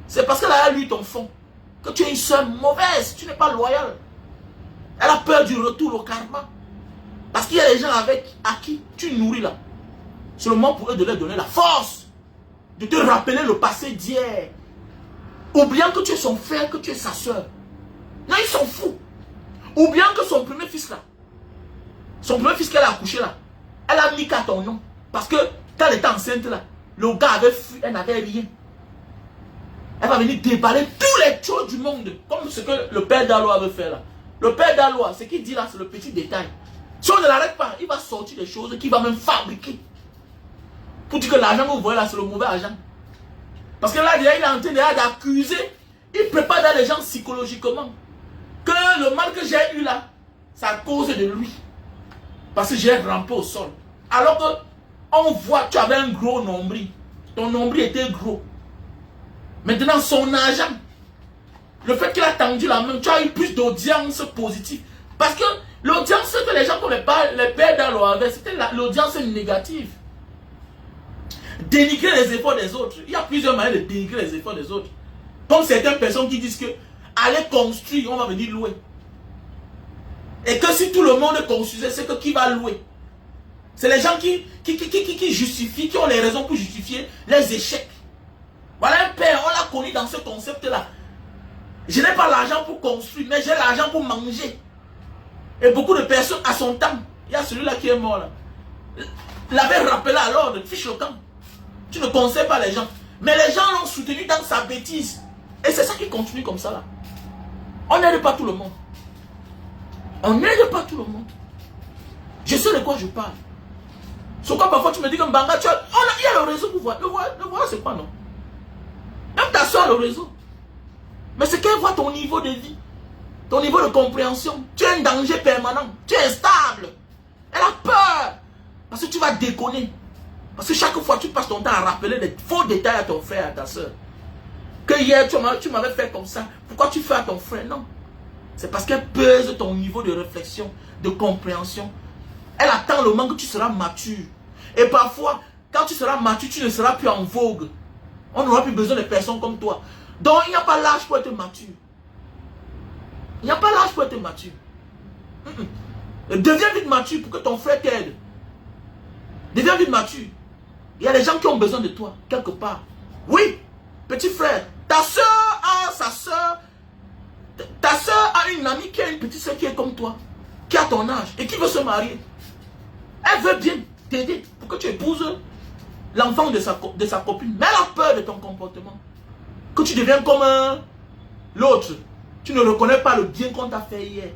C'est parce qu'elle a lu ton fond. Que tu es une soeur mauvaise, tu n'es pas loyale. Elle a peur du retour au karma. Parce qu'il y a des gens à qui tu nourris là. C'est le moment pour eux de leur donner la force. De te rappeler le passé d'hier. Oubliant que tu es son frère, que tu es sa soeur. Non, ils s'en foutent. Ou bien que son premier fils là, son premier fils qu'elle a accouché là, elle a mis qu'à ton nom. Parce que quand elle était enceinte là, le gars avait fui, elle n'avait rien. Elle va venir déballer tous les choses du monde. Comme ce que le père d'Aloa veut faire là. Le père d'Aloa, ce qu'il dit là, c'est le petit détail. Si on ne l'arrête pas, il va sortir des choses qu'il va même fabriquer. Pour dire que l'argent que vous voyez là, c'est le mauvais argent. Parce que là, déjà, il est en train d'accuser. Il prépare dans les gens psychologiquement. Que le mal que j'ai eu là, c'est à cause de lui. Parce que j'ai rampé au sol. Alors que On voit, tu avais un gros nombril. Ton nombril était gros. Maintenant, son argent, le fait qu'il a tendu la main, tu as eu plus d'audience positive. Parce que l'audience que les gens qu'on les perd dans l'OAV, c'était l'audience négative. Dénigrer les efforts des autres. Il y a plusieurs manières de dénigrer les efforts des autres. Comme certaines personnes qui disent que allez construire, on va venir louer. Et que si tout le monde construisait, c'est que qui va louer? C'est les gens qui justifient, qui ont les raisons pour justifier les échecs. Voilà un père, on l'a connu dans ce concept-là. Je n'ai pas l'argent pour construire, mais j'ai l'argent pour manger. Et beaucoup de personnes, à son temps, il y a celui-là qui est mort là, l'avait rappelé à l'ordre, fiche le camp. Tu ne conseilles pas les gens. Mais les gens l'ont soutenu dans sa bêtise. Et c'est ça qui continue comme ça là. On n'aide pas tout le monde. On n'aide pas tout le monde. Je sais de quoi je parle. Sur quoi parfois tu me dis que Mbanga, il y a le réseau pour voir. Le voir c'est quoi non? Même ta soeur a le réseau. Mais c'est qu'elle voit ton niveau de vie. Ton niveau de compréhension. Tu es un danger permanent. Tu es instable. Elle a peur. Parce que tu vas déconner. Parce que chaque fois tu passes ton temps à rappeler des faux détails à ton frère, à ta soeur. Que hier tu m'avais fait comme ça. Pourquoi tu fais à ton frère? Non. C'est parce qu'elle pèse ton niveau de réflexion, de compréhension. Elle attend le moment que tu seras mature. Et parfois, quand tu seras mature, tu ne seras plus en vogue. On n'aura plus besoin de personnes comme toi. Donc, il n'y a pas l'âge pour être mature. Il n'y a pas l'âge pour être mature. Deviens vite mature pour que ton frère t'aide. Deviens vite mature. Il y a des gens qui ont besoin de toi, quelque part. Oui, petit frère, ta soeur a sa soeur. Ta soeur a une amie qui a une petite soeur qui est comme toi, qui a ton âge et qui veut se marier. Elle veut bien t'aider pour que tu épouses l'enfant de sa copine. Mais elle a peur de ton comportement. Que tu deviens comme l'autre. Tu ne reconnais pas le bien qu'on t'a fait hier.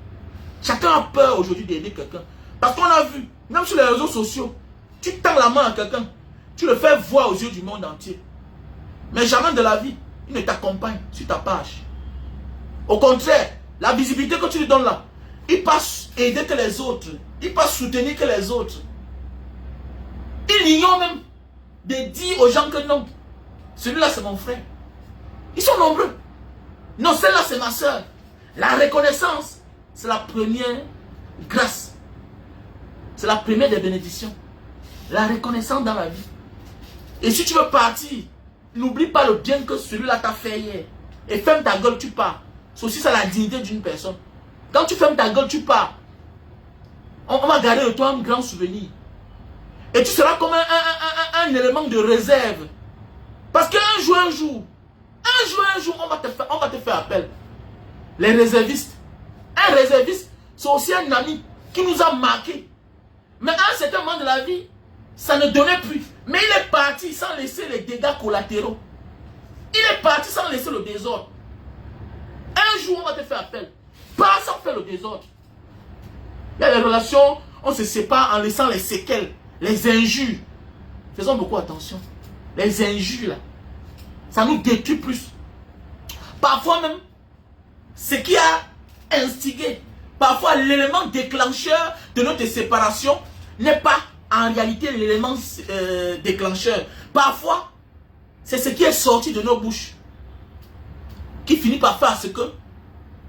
Chacun a peur aujourd'hui d'aider quelqu'un. Parce qu'on a vu, même sur les réseaux sociaux, tu tends la main à quelqu'un, tu le fais voir aux yeux du monde entier. Mais jamais de la vie, il ne t'accompagne sur ta page. Au contraire, la visibilité que tu lui donnes là, il passe aider que les autres. Il passe soutenir que les autres. Il ignore même de dire aux gens que non, celui-là c'est mon frère. Ils sont nombreux. Non, celle-là c'est ma soeur. La reconnaissance, c'est la première grâce. C'est la première des bénédictions. La reconnaissance dans la vie. Et si tu veux partir, n'oublie pas le bien que celui-là t'a fait hier. Et ferme ta gueule, tu pars. C'est aussi ça la dignité d'une personne. Quand tu fermes ta gueule, tu pars. On va garder de toi un grand souvenir. Et tu seras comme un élément de réserve. Parce qu'un jour, on va te faire appel. Les réservistes. Un réserviste, c'est aussi un ami qui nous a marqué. Mais à un certain moment de la vie, ça ne donnait plus. Mais il est parti sans laisser les dégâts collatéraux. Il est parti sans laisser le désordre. Un jour, on va te faire appel. Pas sans faire le désordre. Il y a des relations, on se sépare en laissant les séquelles, les injures. Faisons beaucoup attention. Les injures, là, ça nous détruit plus. Parfois même, ce qui a instigé, parfois l'élément déclencheur de notre séparation n'est pas en réalité l'élément déclencheur. Parfois, c'est ce qui est sorti de nos bouches qui finit par faire ce que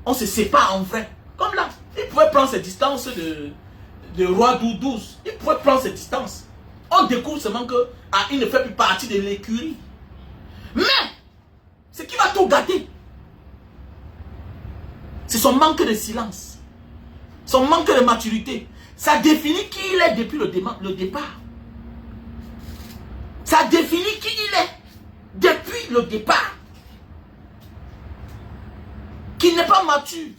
on se sépare en vrai. Comme là, il pouvait prendre ses distances de roi 12. Il pouvait prendre ses distances. On découvre seulement que il ne fait plus partie de l'écurie. Mais, ce qui va tout gâter, c'est son manque de silence. Son manque de maturité. Ça définit qui il est depuis le départ. Ça définit qui il est depuis le départ. Qui n'est pas mature.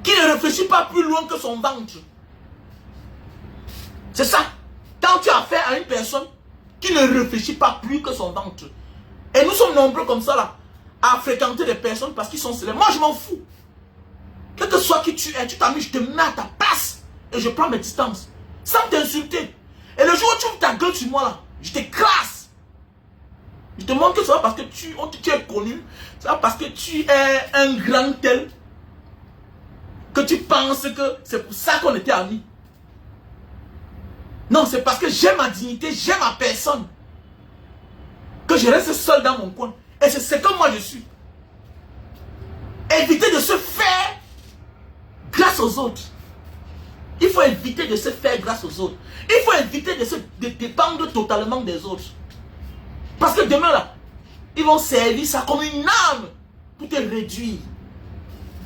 Qui ne réfléchit pas plus loin que son ventre. C'est ça. Quand tu as affaire à une personne qui ne réfléchit pas plus que son ventre. Et nous sommes nombreux comme ça là, à fréquenter des personnes parce qu'ils sont célèbres. Moi je m'en fous. Quel que soit qui tu es, tu t'amuses, je te mets à ta place. Et je prends mes distances. Sans t'insulter. Et le jour où tu ouvres ta gueule sur moi là, je t'écrase. Je te montre que c'est pas parce que tu es connu, c'est pas parce que tu es un grand tel que tu penses que c'est pour ça qu'on était amis. Non, c'est parce que j'ai ma dignité, j'ai ma personne, que je reste seul dans mon coin. Et c'est ce que moi je suis. Éviter de se faire grâce aux autres. Il faut éviter de se faire grâce aux autres. Il faut éviter de dépendre totalement des autres. Parce que demain là, ils vont servir ça comme une arme pour te réduire.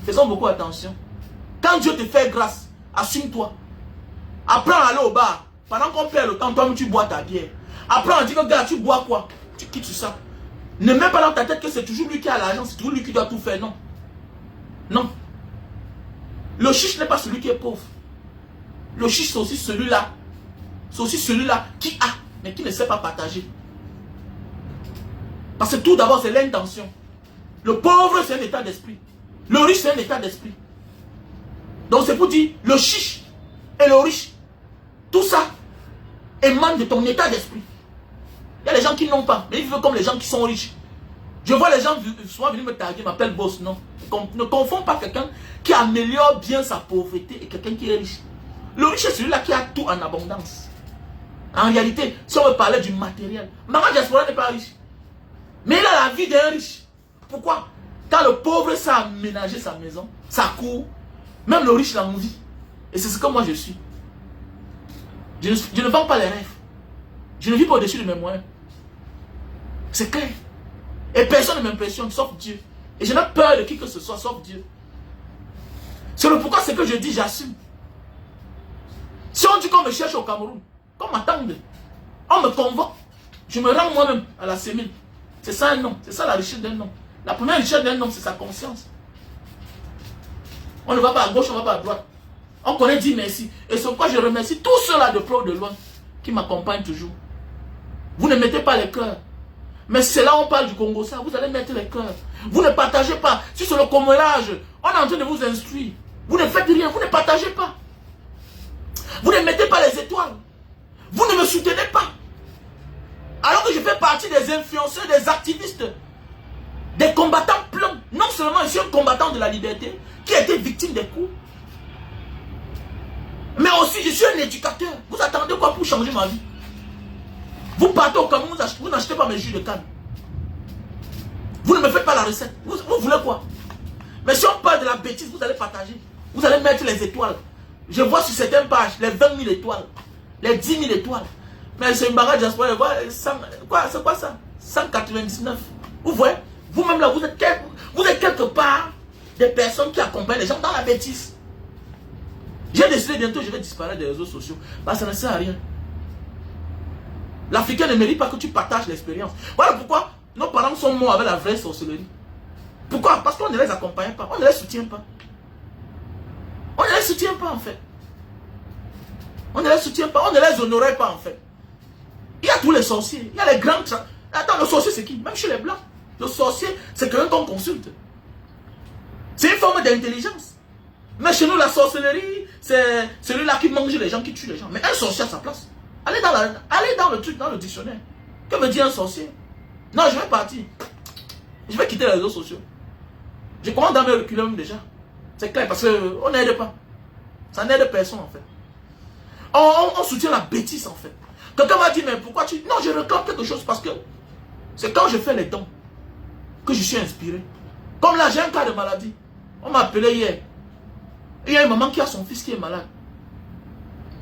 Faisons beaucoup attention. Quand Dieu te fait grâce, assume-toi. Apprends à aller au bar. Pendant qu'on perd le temps, toi tu bois ta bière. Apprends à dire que gars, tu bois quoi? Tu quittes ça. Ne mets pas dans ta tête que c'est toujours lui qui a l'argent, c'est toujours lui qui doit tout faire. Non. Non. Le chiche n'est pas celui qui est pauvre. Le chiche, c'est aussi celui-là. C'est aussi celui-là qui a, mais qui ne sait pas partager. Parce que tout d'abord, c'est l'intention. Le pauvre, c'est un état d'esprit. Le riche, c'est un état d'esprit. Donc c'est pour dire, le chiche et le riche, tout ça émane de ton état d'esprit. Il y a les gens qui n'ont pas, mais ils vivent comme les gens qui sont riches. Je vois les gens souvent venir me taguer, m'appellent boss, non. Ne confonds pas quelqu'un qui améliore bien sa pauvreté et quelqu'un qui est riche. Le riche est celui-là qui a tout en abondance. En réalité, si on veut parler du matériel, Mara Diaspora n'est pas riche. Mais il a la vie d'un riche. Pourquoi? Quand le pauvre sait aménager sa maison, sa cour, même le riche l'a envie. Et c'est ce que moi je suis. Je ne vends pas les rêves. Je ne vis pas au-dessus de mes moyens. C'est clair. Et personne ne m'impressionne, sauf Dieu. Et je n'ai peur de qui que ce soit, sauf Dieu. C'est le pourquoi c'est que je dis, j'assume. Si on dit qu'on me cherche au Cameroun, qu'on m'attende, on me convoque, je me rends moi-même à la sémine. C'est ça un homme, c'est ça la richesse d'un homme. La première richesse d'un homme, c'est sa conscience. On ne va pas à gauche, on ne va pas à droite. On connaît dit merci. Et c'est pourquoi je remercie tous ceux-là de près ou de loin qui m'accompagnent toujours. Vous ne mettez pas les cœurs. Mais c'est là où on parle du Congo, ça, vous allez mettre les cœurs. Vous ne partagez pas. Si c'est le commérage, on est en train de vous instruire. Vous ne faites rien, vous ne partagez pas. Vous ne mettez pas les étoiles. Vous ne me soutenez pas. Alors que je fais partie des influenceurs, des activistes, des combattants pleins. Non seulement je suis un combattant de la liberté qui a été victime des coups, mais aussi je suis un éducateur. Vous attendez quoi pour changer ma vie? Vous partez au Cameroun, vous n'achetez pas mes jus de canne. Vous ne me faites pas la recette. Vous voulez quoi? Mais si on parle de la bêtise, vous allez partager. Vous allez mettre les étoiles. Je vois sur certaines pages les 20 000 étoiles, les 10 000 étoiles. Mais c'est une barrage diaspora, c'est quoi ça? 199. Vous voyez? Vous-même là, vous êtes quelque part des personnes qui accompagnent les gens dans la bêtise. J'ai décidé bientôt, je vais disparaître des réseaux sociaux. Parce que ça ne sert à rien. L'Africain ne mérite pas que tu partages l'expérience. Voilà pourquoi nos parents sont morts avec la vraie sorcellerie. Pourquoi? Parce qu'on ne les accompagne pas, on ne les soutient pas. On ne les soutient pas en fait. On ne les soutient pas, on ne les honorait pas en fait. Il y a tous les sorciers, il y a les grands... Attends, le sorcier c'est qui? Même chez les blancs. Le sorcier, c'est quelqu'un qu'on consulte. C'est une forme d'intelligence. Mais chez nous, la sorcellerie, c'est celui-là qui mange les gens, qui tue les gens. Mais un sorcier à sa place. Allez dans le truc, dans le dictionnaire. Que me dit un sorcier? Non, je vais partir. Je vais quitter les réseaux sociaux. Je commence à me reculer même déjà. C'est clair, parce qu'on n'aide pas. Ça n'aide personne en fait. On soutient la bêtise en fait. Quelqu'un m'a dit, mais pourquoi tu... Non, je réclame quelque chose parce que c'est quand je fais les dons que je suis inspiré. Comme là, j'ai un cas de maladie. On m'a appelé hier. Il y a une maman qui a son fils qui est malade.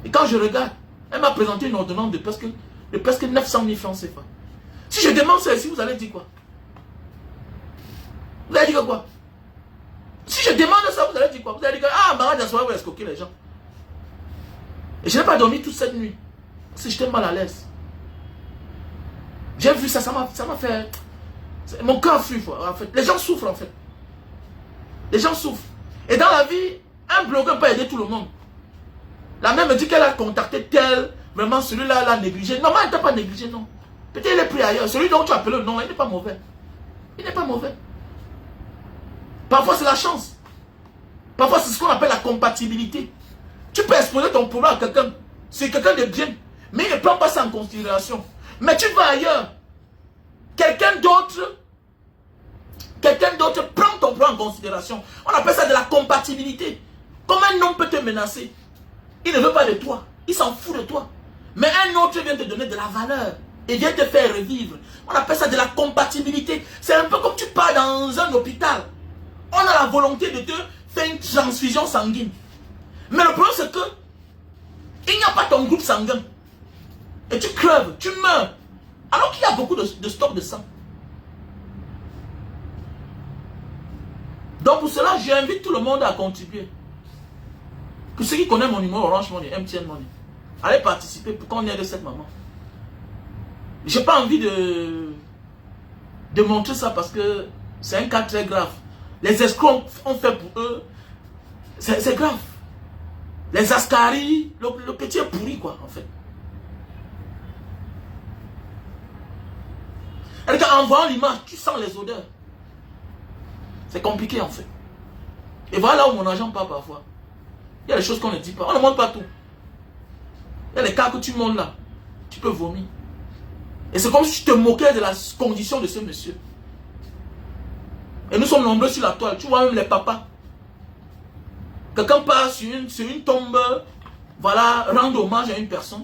Et quand je regarde, elle m'a présenté une ordonnance de presque 900 000 francs CFA. Si je demande ça ici, vous allez dire quoi? Vous allez dire quoi? Si je demande ça, vous allez dire quoi? Vous allez dire que, ah, Mara Diaspora, vous escroquer les gens. Et je n'ai pas dormi toute cette nuit. Parce que j'étais mal à l'aise. J'ai vu ça, ça m'a fait... Mon cœur souffre, en fait. Les gens souffrent, en fait. Les gens souffrent. Et dans la vie, un blogueur peut aider tout le monde. La mère me dit qu'elle a contacté tel, vraiment celui-là l'a négligé. Non, mais elle n'était pas négligé, non. Peut-être il est pris ailleurs. Celui dont tu as appelé le nom, il n'est pas mauvais. Il n'est pas mauvais. Parfois, c'est la chance. Parfois, c'est ce qu'on appelle la compatibilité. Tu peux exposer ton problème à quelqu'un. C'est quelqu'un de bien. Mais il ne prend pas ça en considération. Mais tu vas ailleurs. Quelqu'un d'autre prend ton problème en considération. On appelle ça de la compatibilité. Comment un homme peut te menacer? Il ne veut pas de toi. Il s'en fout de toi. vient te donner de la valeur. Et vient te faire revivre. On appelle ça de la compatibilité. C'est un peu comme tu pars dans un hôpital. On a la volonté de te faire une transfusion sanguine. Mais le problème c'est que il n'y a pas ton groupe sanguin. Et tu crèves, tu meurs. Alors qu'il y a beaucoup de stock de sang. Donc pour cela, j'invite tout le monde à contribuer. Pour ceux qui connaissent mon numéro Orange Money, MTN Money, allez participer pour qu'on aide cette maman. J'ai pas envie de montrer ça parce que c'est un cas très grave. Les escrocs ont fait pour eux. C'est grave. Les ascaris, le petit est pourri quoi en fait. Et en voyant l'image, tu sens les odeurs. C'est compliqué en fait. Et voilà où mon argent part parfois. Il y a des choses qu'on ne dit pas. On ne montre pas tout. Il y a les cas que tu montres là. Tu peux vomir. Et c'est comme si tu te moquais de la condition de ce monsieur. Et nous sommes nombreux sur la toile. Tu vois même les papas. Quelqu'un passe sur une tombe. Voilà, rendre hommage à une personne.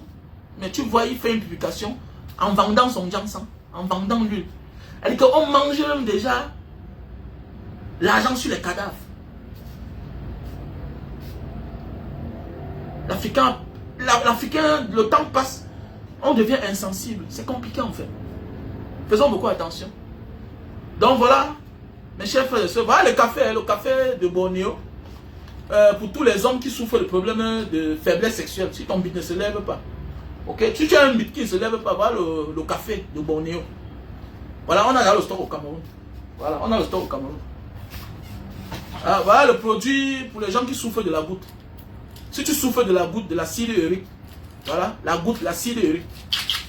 Mais tu vois, il fait une publication en vendant son jansan, en vendant l'huile. Elle dit qu'on mange même déjà l'argent sur les cadavres. L'Africain, le temps passe, on devient insensible. C'est compliqué en fait. Faisons beaucoup attention. Donc voilà, mes chers frères et sœurs, voilà le café de Bornéo. Pour tous les hommes qui souffrent de problèmes de faiblesse sexuelle, si ton bit ne se lève pas. Ok, si tu as un bit qui ne se lève pas, voilà le café de Bornéo. Voilà, on a le stock au Cameroun. Voilà, on a le stock au Cameroun. Ah, voilà le produit pour les gens qui souffrent de la goutte. Si tu souffres de la goutte, de l'acide urique, voilà, la goutte, l'acide urique,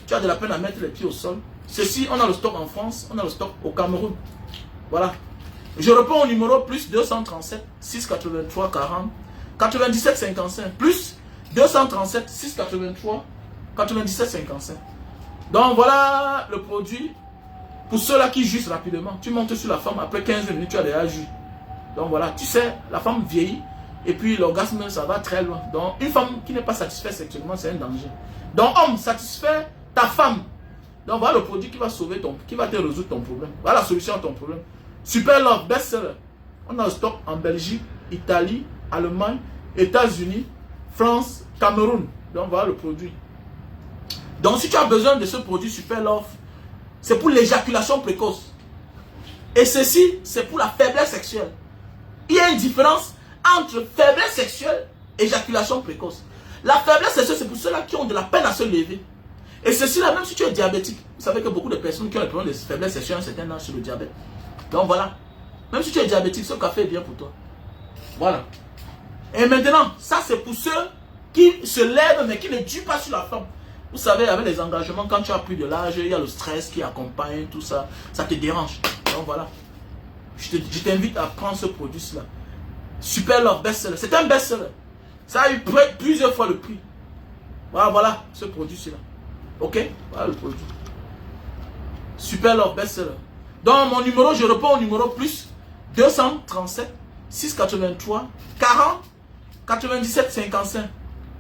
tu as de la peine à mettre les pieds au sol. Ceci, on a le stock en France, on a le stock au Cameroun. Voilà. Je réponds au numéro plus 237 683 40 97 55 plus 237 683 97 55. Donc voilà le produit. Pour ceux-là qui jugent rapidement, tu montes sur la femme, après 15 minutes, tu as déjà jus. Donc voilà, tu sais, la femme vieillit. Et puis l'orgasme, ça va très loin. Donc une femme qui n'est pas satisfaite sexuellement, c'est un danger. Donc homme, satisfait ta femme. Donc voilà le produit qui va sauver qui va te résoudre ton problème. Voilà la solution à ton problème. Super Love, best-seller. On a le stock en Belgique, Italie, Allemagne, États-Unis, France, Cameroun. Donc voilà le produit. Donc si tu as besoin de ce produit Super Love, c'est pour l'éjaculation précoce. Et ceci, c'est pour la faiblesse sexuelle. Il y a une différence entre faiblesse sexuelle et éjaculation précoce. La faiblesse sexuelle, c'est pour ceux-là qui ont de la peine à se lever. Et ceci-là, même si tu es diabétique, vous savez que beaucoup de personnes qui ont des problèmes de faiblesse sexuelle ont un certain âge sur le diabète. Donc voilà. Même si tu es diabétique, ce café est bien pour toi. Voilà. Et maintenant, ça c'est pour ceux qui se lèvent mais qui ne durent pas sur la femme. Vous savez, avec les engagements, quand tu as plus de l'âge, il y a le stress qui accompagne, tout ça. Ça te dérange. Donc voilà. Je t'invite à prendre ce produit-là. Super Love best-seller. C'est un best-seller. Ça a eu plusieurs fois le prix. Voilà ce produit-là. Ok? Voilà le produit. Super Love best-seller. Donc mon numéro, je réponds au numéro plus 237 683 40 97 55.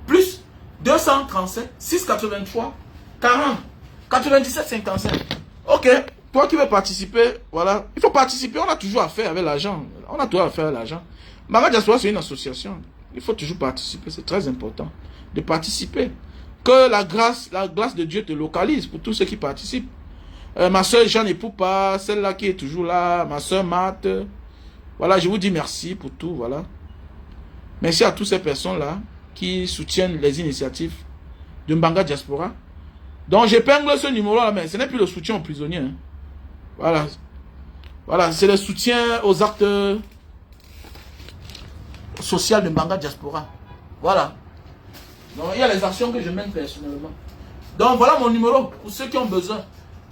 Plus 237 683 40 97 55. Ok. Toi qui veux participer, voilà. Il faut participer, on a toujours affaire avec l'argent. On a toujours affaire avec l'argent. Mbanga Diaspora, c'est une association. Il faut toujours participer, c'est très important de participer. Que la grâce de Dieu te localise pour tous ceux qui participent. Ma soeur Jeanne Epoupa, celle-là qui est toujours là, ma soeur Marthe. Voilà, je vous dis merci pour tout, voilà. Merci à toutes ces personnes-là qui soutiennent les initiatives de Mbanga Diaspora. Donc j'épingle ce numéro-là, mais ce n'est plus le soutien aux prisonniers. Hein. Voilà. Voilà, c'est le soutien aux actes sociaux de Mbanga Diaspora. Voilà. Donc il y a les actions que je mène personnellement. Donc voilà mon numéro pour ceux qui ont besoin.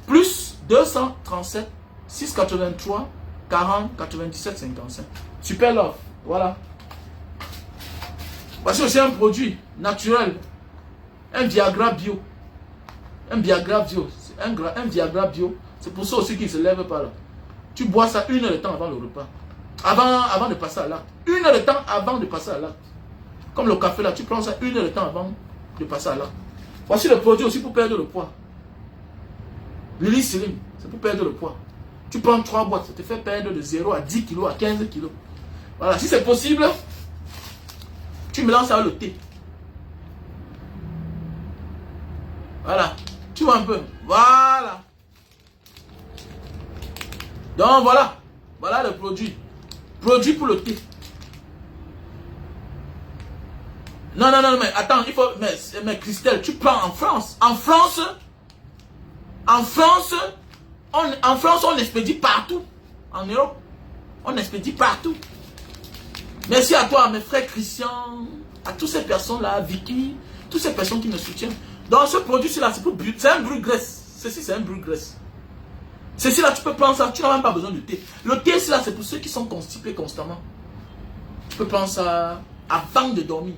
Plus 237 683 40 97 55. Super Love. Voilà. Voici aussi un produit naturel. Un Viagra bio. Un Viagra bio. Un Viagra bio. C'est pour ça aussi qu'il ne se lève pas là. Tu bois ça 1 heure de temps avant le repas. Avant de passer à l'acte. 1 heure de temps avant de passer à l'acte. Comme le café là, tu prends ça 1 heure de temps avant de passer à l'acte. Voici le produit aussi pour perdre le poids. Lily Slim, c'est pour perdre le poids. Tu prends 3 boîtes, ça te fait perdre de 0 à 10 kg, à 15 kg. Voilà, si c'est possible, tu mélanges avec le thé. Voilà, tu vois un peu. Voilà. Donc voilà, voilà le produit. Produit pour le thé. Non, non, non, mais attends, il faut... Mais Christelle, tu prends en France. En France, on expédie partout. En Europe, on expédie partout. Merci à toi, mes frères Christian, à toutes ces personnes-là, Vicky, toutes ces personnes qui me soutiennent. Donc ce produit-là, c'est un brûle-graisse. Ceci, c'est un brûle-graisse. Ceci-là, tu peux prendre ça, tu n'as même pas besoin de thé. Le thé, c'est pour ceux qui sont constipés constamment. Tu peux prendre ça avant de dormir.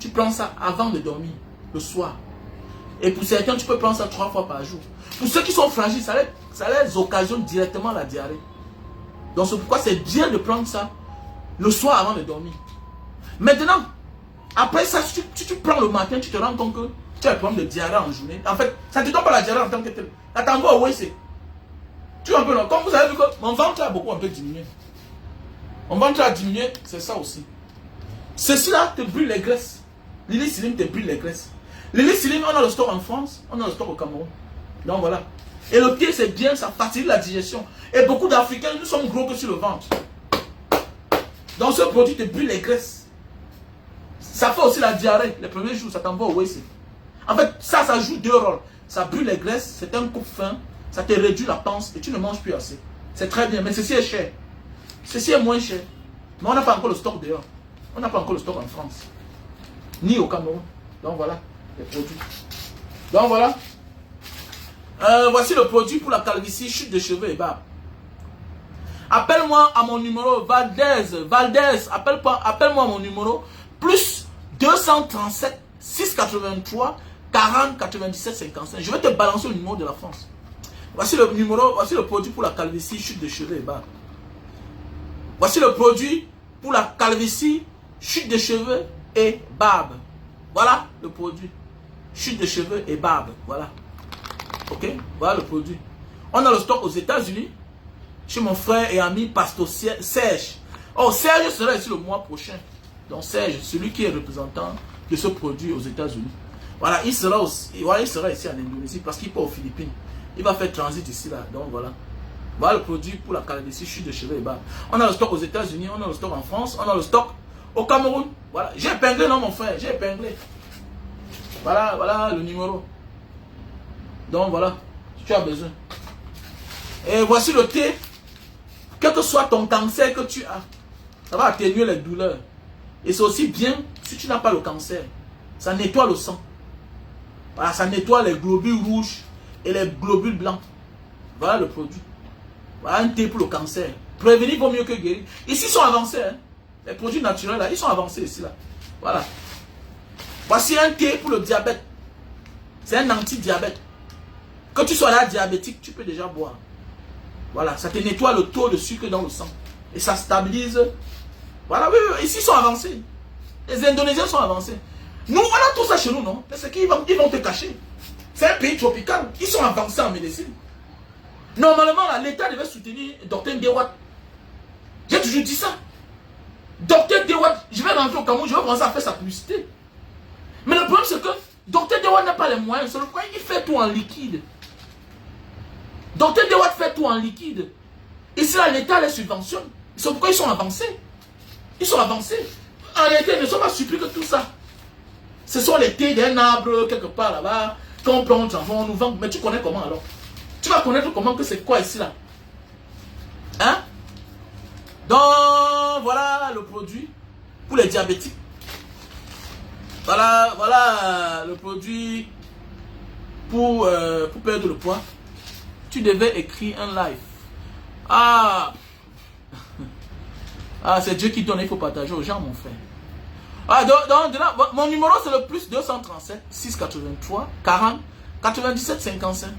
Tu prends ça avant de dormir, le soir. Et pour certains, tu peux prendre ça 3 fois par jour. Pour ceux qui sont fragiles, ça les occasionne directement la diarrhée. Donc c'est pourquoi c'est bien de prendre ça le soir avant de dormir. Maintenant, après ça, si tu prends le matin, tu te rends compte que tu as un problème de diarrhée en journée. En fait, ça ne te donne pas la diarrhée en tant que tel. Attends-moi, oui, c'est. Tu vois un peu, non? Comme vous avez vu que mon ventre a beaucoup un peu diminué. Mon ventre a diminué, c'est ça aussi. Ceci-là te brûle les graisses. Lily Slim te brûle les graisses. Lily Slim, on a le stock en France, on a le stock au Cameroun. Donc voilà. Et le thé, c'est bien, ça facilite la digestion. Et beaucoup d'Africains, nous sommes gros que sur le ventre. Donc ce produit te brûle les graisses. Ça fait aussi la diarrhée. Les premiers jours, ça t'envoie au WC. En fait, ça joue 2 rôles. Ça brûle les graisses, c'est un coupe-faim, ça te réduit la panse et tu ne manges plus assez. C'est très bien, mais ceci est cher. Ceci est moins cher. Mais on n'a pas encore le stock dehors. On n'a pas encore le stock en France. Ni au Cameroun. Donc voilà, les produits. Donc voilà. Voici le produit pour la calvitie, chute de cheveux et barbe. Appelle-moi à mon numéro Valdez, appelle-moi à mon numéro plus 237 683 40 97 55. Je vais te balancer le numéro de la France. Voici le numéro, voici le produit pour la calvitie, chute de cheveux et barbe. Voici le produit pour la calvitie, chute de cheveux et barbe. Voilà le produit. Chute de cheveux et barbe. Voilà. Ok? Voilà le produit. On a le stock aux États-Unis. Chez mon frère et ami Pasteur Serge. Oh, Serge sera ici le mois prochain. Donc Serge, celui qui est représentant de ce produit aux États-Unis. Voilà, il sera ici en Indonésie parce qu'il part aux Philippines. Il va faire transit ici là. Donc voilà. Voilà le produit pour la calvitie, chute de cheveux et barbe. On a le stock aux États-Unis, on a le stock en France, on a le stock au Cameroun. Voilà. J'ai épinglé, non mon frère, j'ai épinglé. Voilà, voilà le numéro. Donc voilà, si tu as besoin. Et voici le thé. Quel que soit ton cancer que tu as, ça va atténuer les douleurs. Et c'est aussi bien si tu n'as pas le cancer. Ça nettoie le sang. Voilà, ça nettoie les globules rouges et les globules blancs. Voilà le produit. Voilà un thé pour le cancer. Prévenir vaut mieux que guérir. Ici, ils sont avancés. Hein. Les produits naturels, là, ils sont avancés ici. Là. Voilà. Voici un thé pour le diabète. C'est un anti-diabète. Que tu sois là diabétique, tu peux déjà boire. Voilà, ça te nettoie le taux de sucre dans le sang. Et ça stabilise. Voilà, oui, oui, ici ils sont avancés. Les Indonésiens sont avancés. Nous, on a tout ça chez nous, non? Parce qu'ils vont te cacher. C'est un pays tropical. Ils sont avancés en médecine. Normalement, l'État devait soutenir Dr Ndewat. J'ai toujours dit ça. Dr Ndewat, je vais rentrer au Cameroun, je vais commencer à faire sa publicité. Mais le problème, c'est que Dr Ndewat n'a pas les moyens. C'est le problème, il fait tout en liquide. Dr Ndewat fait tout en liquide. Ici, l'État les subventionne. C'est pourquoi ils sont avancés. Ils sont avancés. En réalité, ils ne sont pas surpris que tout ça. Ce sont les thés d'un arbre quelque part là-bas. Quand on prend, on nous vend. Mais tu connais comment alors? Tu vas connaître comment que c'est quoi ici là? Hein? Donc, voilà le produit pour les diabétiques. Voilà, voilà le produit pour perdre le poids. Tu devais écrire un live. Ah, c'est Dieu qui donne, il faut partager aux gens, mon frère. Ah, donc mon numéro c'est le plus 237 683 40 97 55.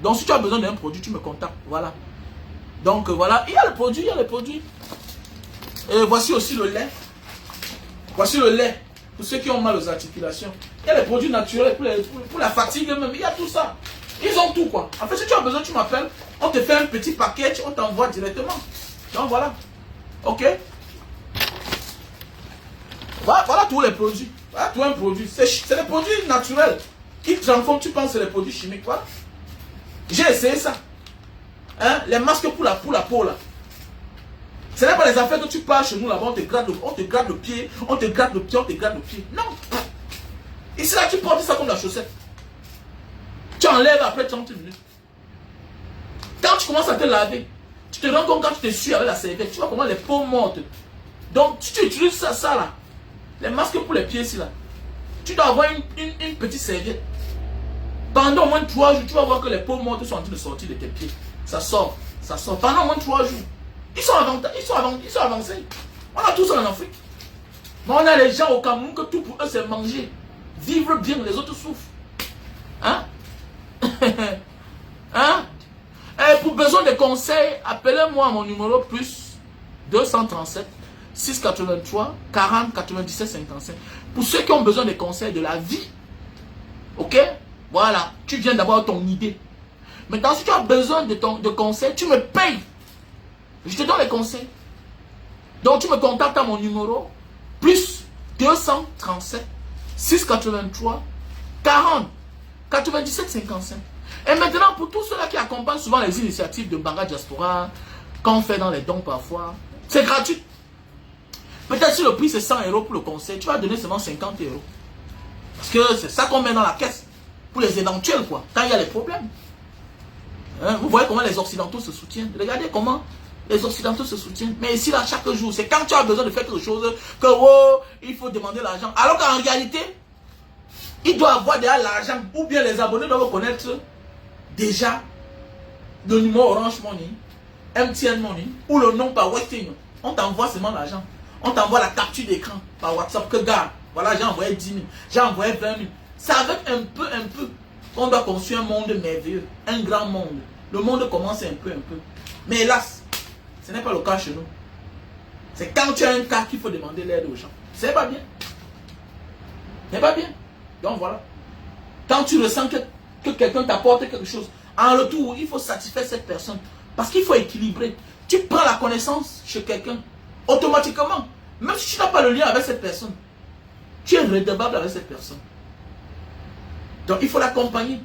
Donc si tu as besoin d'un produit, tu me contactes. Voilà. Donc voilà, il y a le produit, il y a les produits. Et voici aussi le lait. Voici le lait. Pour ceux qui ont mal aux articulations. Il y a les produits naturels pour la fatigue même. Il y a tout ça. Ils ont tout quoi. En fait, si tu as besoin, tu m'appelles. On te fait un petit package, on t'envoie directement. Donc voilà. Ok. Voilà tous les produits. Voilà tout un produit. C'est des produits naturels. Qui transforment, tu penses que c'est des produits chimiques. Voilà. J'ai essayé ça. Hein? Les masques pour la peau là. Ce n'est pas les affaires que tu pars chez nous là-bas, on te gratte le pied, on te gratte le pied, on te gratte le pied. Non. Ici là, tu portes ça comme la chaussette. Tu enlèves après 30 minutes. Quand tu commences à te laver, tu te rends compte quand tu te suis avec la serviette, tu vois comment les peaux montent. Donc, si tu utilises ça là, les masques pour les pieds ici là, tu dois avoir une petite serviette. Pendant au moins 3 jours, tu vas voir que les peaux mortes sont en train de sortir de tes pieds. Ça sort. Pendant au moins 3 jours. Ils sont avancés. On a tout ça en Afrique. Mais on a les gens au Cameroun que tout pour eux c'est manger. Vivre bien, les autres souffrent. Hein? Hein? Et pour besoin de conseils, appelez-moi à mon numéro plus 237 683 40 97 55. Pour ceux qui ont besoin de conseils de la vie. Ok? Voilà. Tu viens d'avoir ton idée. Maintenant, si tu as besoin de conseils, tu me payes. Je te donne les conseils. Donc, tu me contactes à mon numéro plus 237 683 40 97 55. Et maintenant, pour tous ceux-là qui accompagnent souvent les initiatives de Mbanga Diaspora, quand on fait dans les dons parfois, c'est gratuit. Peut-être si le prix c'est 100 € pour le conseil, tu vas donner seulement 50 €. Parce que c'est ça qu'on met dans la caisse. Pour les éventuels, quoi. Quand il y a les problèmes. Hein, vous voyez comment les Occidentaux se soutiennent. Regardez comment les Occidentaux se soutiennent. Mais ici, là, chaque jour, c'est quand tu as besoin de faire quelque chose que, oh, il faut demander l'argent. Alors qu'en réalité, il doit avoir déjà l'argent. Ou bien les abonnés doivent connaître déjà le numéro Orange Money, MTN Money, ou le nom par Western. On t'envoie seulement l'argent. On t'envoie la capture d'écran par WhatsApp. Que gars, voilà, j'ai envoyé 10 000, j'ai envoyé 20 000. C'est avec un peu, qu'on doit construire un monde merveilleux, un grand monde. Le monde commence un peu. Mais hélas, ce n'est pas le cas chez nous. C'est quand tu as un cas qu'il faut demander l'aide aux gens. C'est pas bien. C'est pas bien. Donc voilà. Quand tu ressens que quelqu'un t'apporte quelque chose, en retour, il faut satisfaire cette personne. Parce qu'il faut équilibrer. Tu prends la connaissance chez quelqu'un, automatiquement, même si tu n'as pas le lien avec cette personne, tu es redevable avec cette personne. Donc il faut l'accompagner.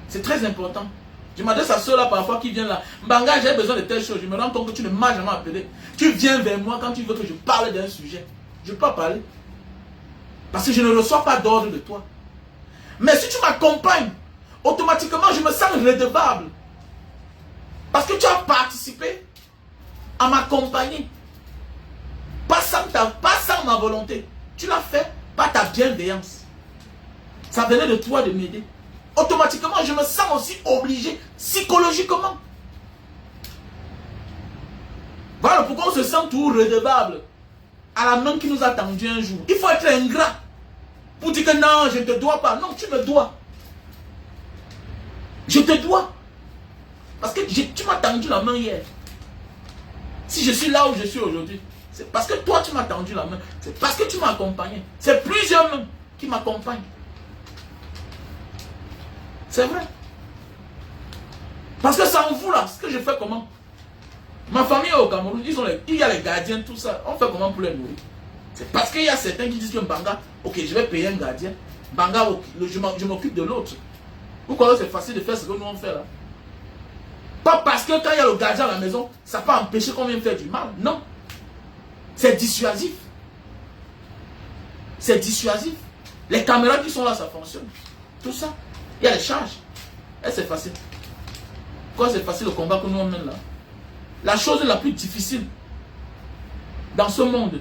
C'est très important. Je m'adresse à ceux-là parfois qui viennent là. Mbanga, j'ai besoin de telle chose. Je me rends compte que tu ne m'as jamais appelé. Tu viens vers moi quand tu veux que je parle d'un sujet. Je ne peux pas parler. Parce que je ne reçois pas d'ordre de toi. Mais si tu m'accompagnes, automatiquement je me sens redevable. Parce que tu as participé à m'accompagner. Pas sans ma volonté. Tu l'as fait par ta bienveillance. Ça venait de toi de m'aider. Automatiquement, je me sens aussi obligé, psychologiquement. Voilà pourquoi on se sent tout redevable à la main qui nous a tendu un jour. Il faut être ingrat pour dire que non, je ne te dois pas. Non, tu me dois. Je te dois. Parce que tu m'as tendu la main hier. Si je suis là où je suis aujourd'hui, c'est parce que toi, tu m'as tendu la main. C'est parce que tu m'as accompagné. C'est plusieurs mains qui m'accompagnent. C'est vrai. Parce que sans vous là, ce que je fais comment? Ma famille est au Cameroun, il y a les gardiens, tout ça. On fait comment pour les nourrir? C'est parce qu'il y a certains qui disent que Mbanga, ok, je vais payer un gardien. Mbanga, je m'occupe de l'autre. Pourquoi c'est facile de faire ce que nous on fait là? Pas parce que quand il y a le gardien à la maison, ça peut empêcher qu'on vienne faire du mal. Non. C'est dissuasif. C'est dissuasif. Les caméras qui sont là, ça fonctionne. Tout ça. Il y a les charges. Et c'est facile. Pourquoi c'est facile le combat que nous on mène là? La chose la plus difficile dans ce monde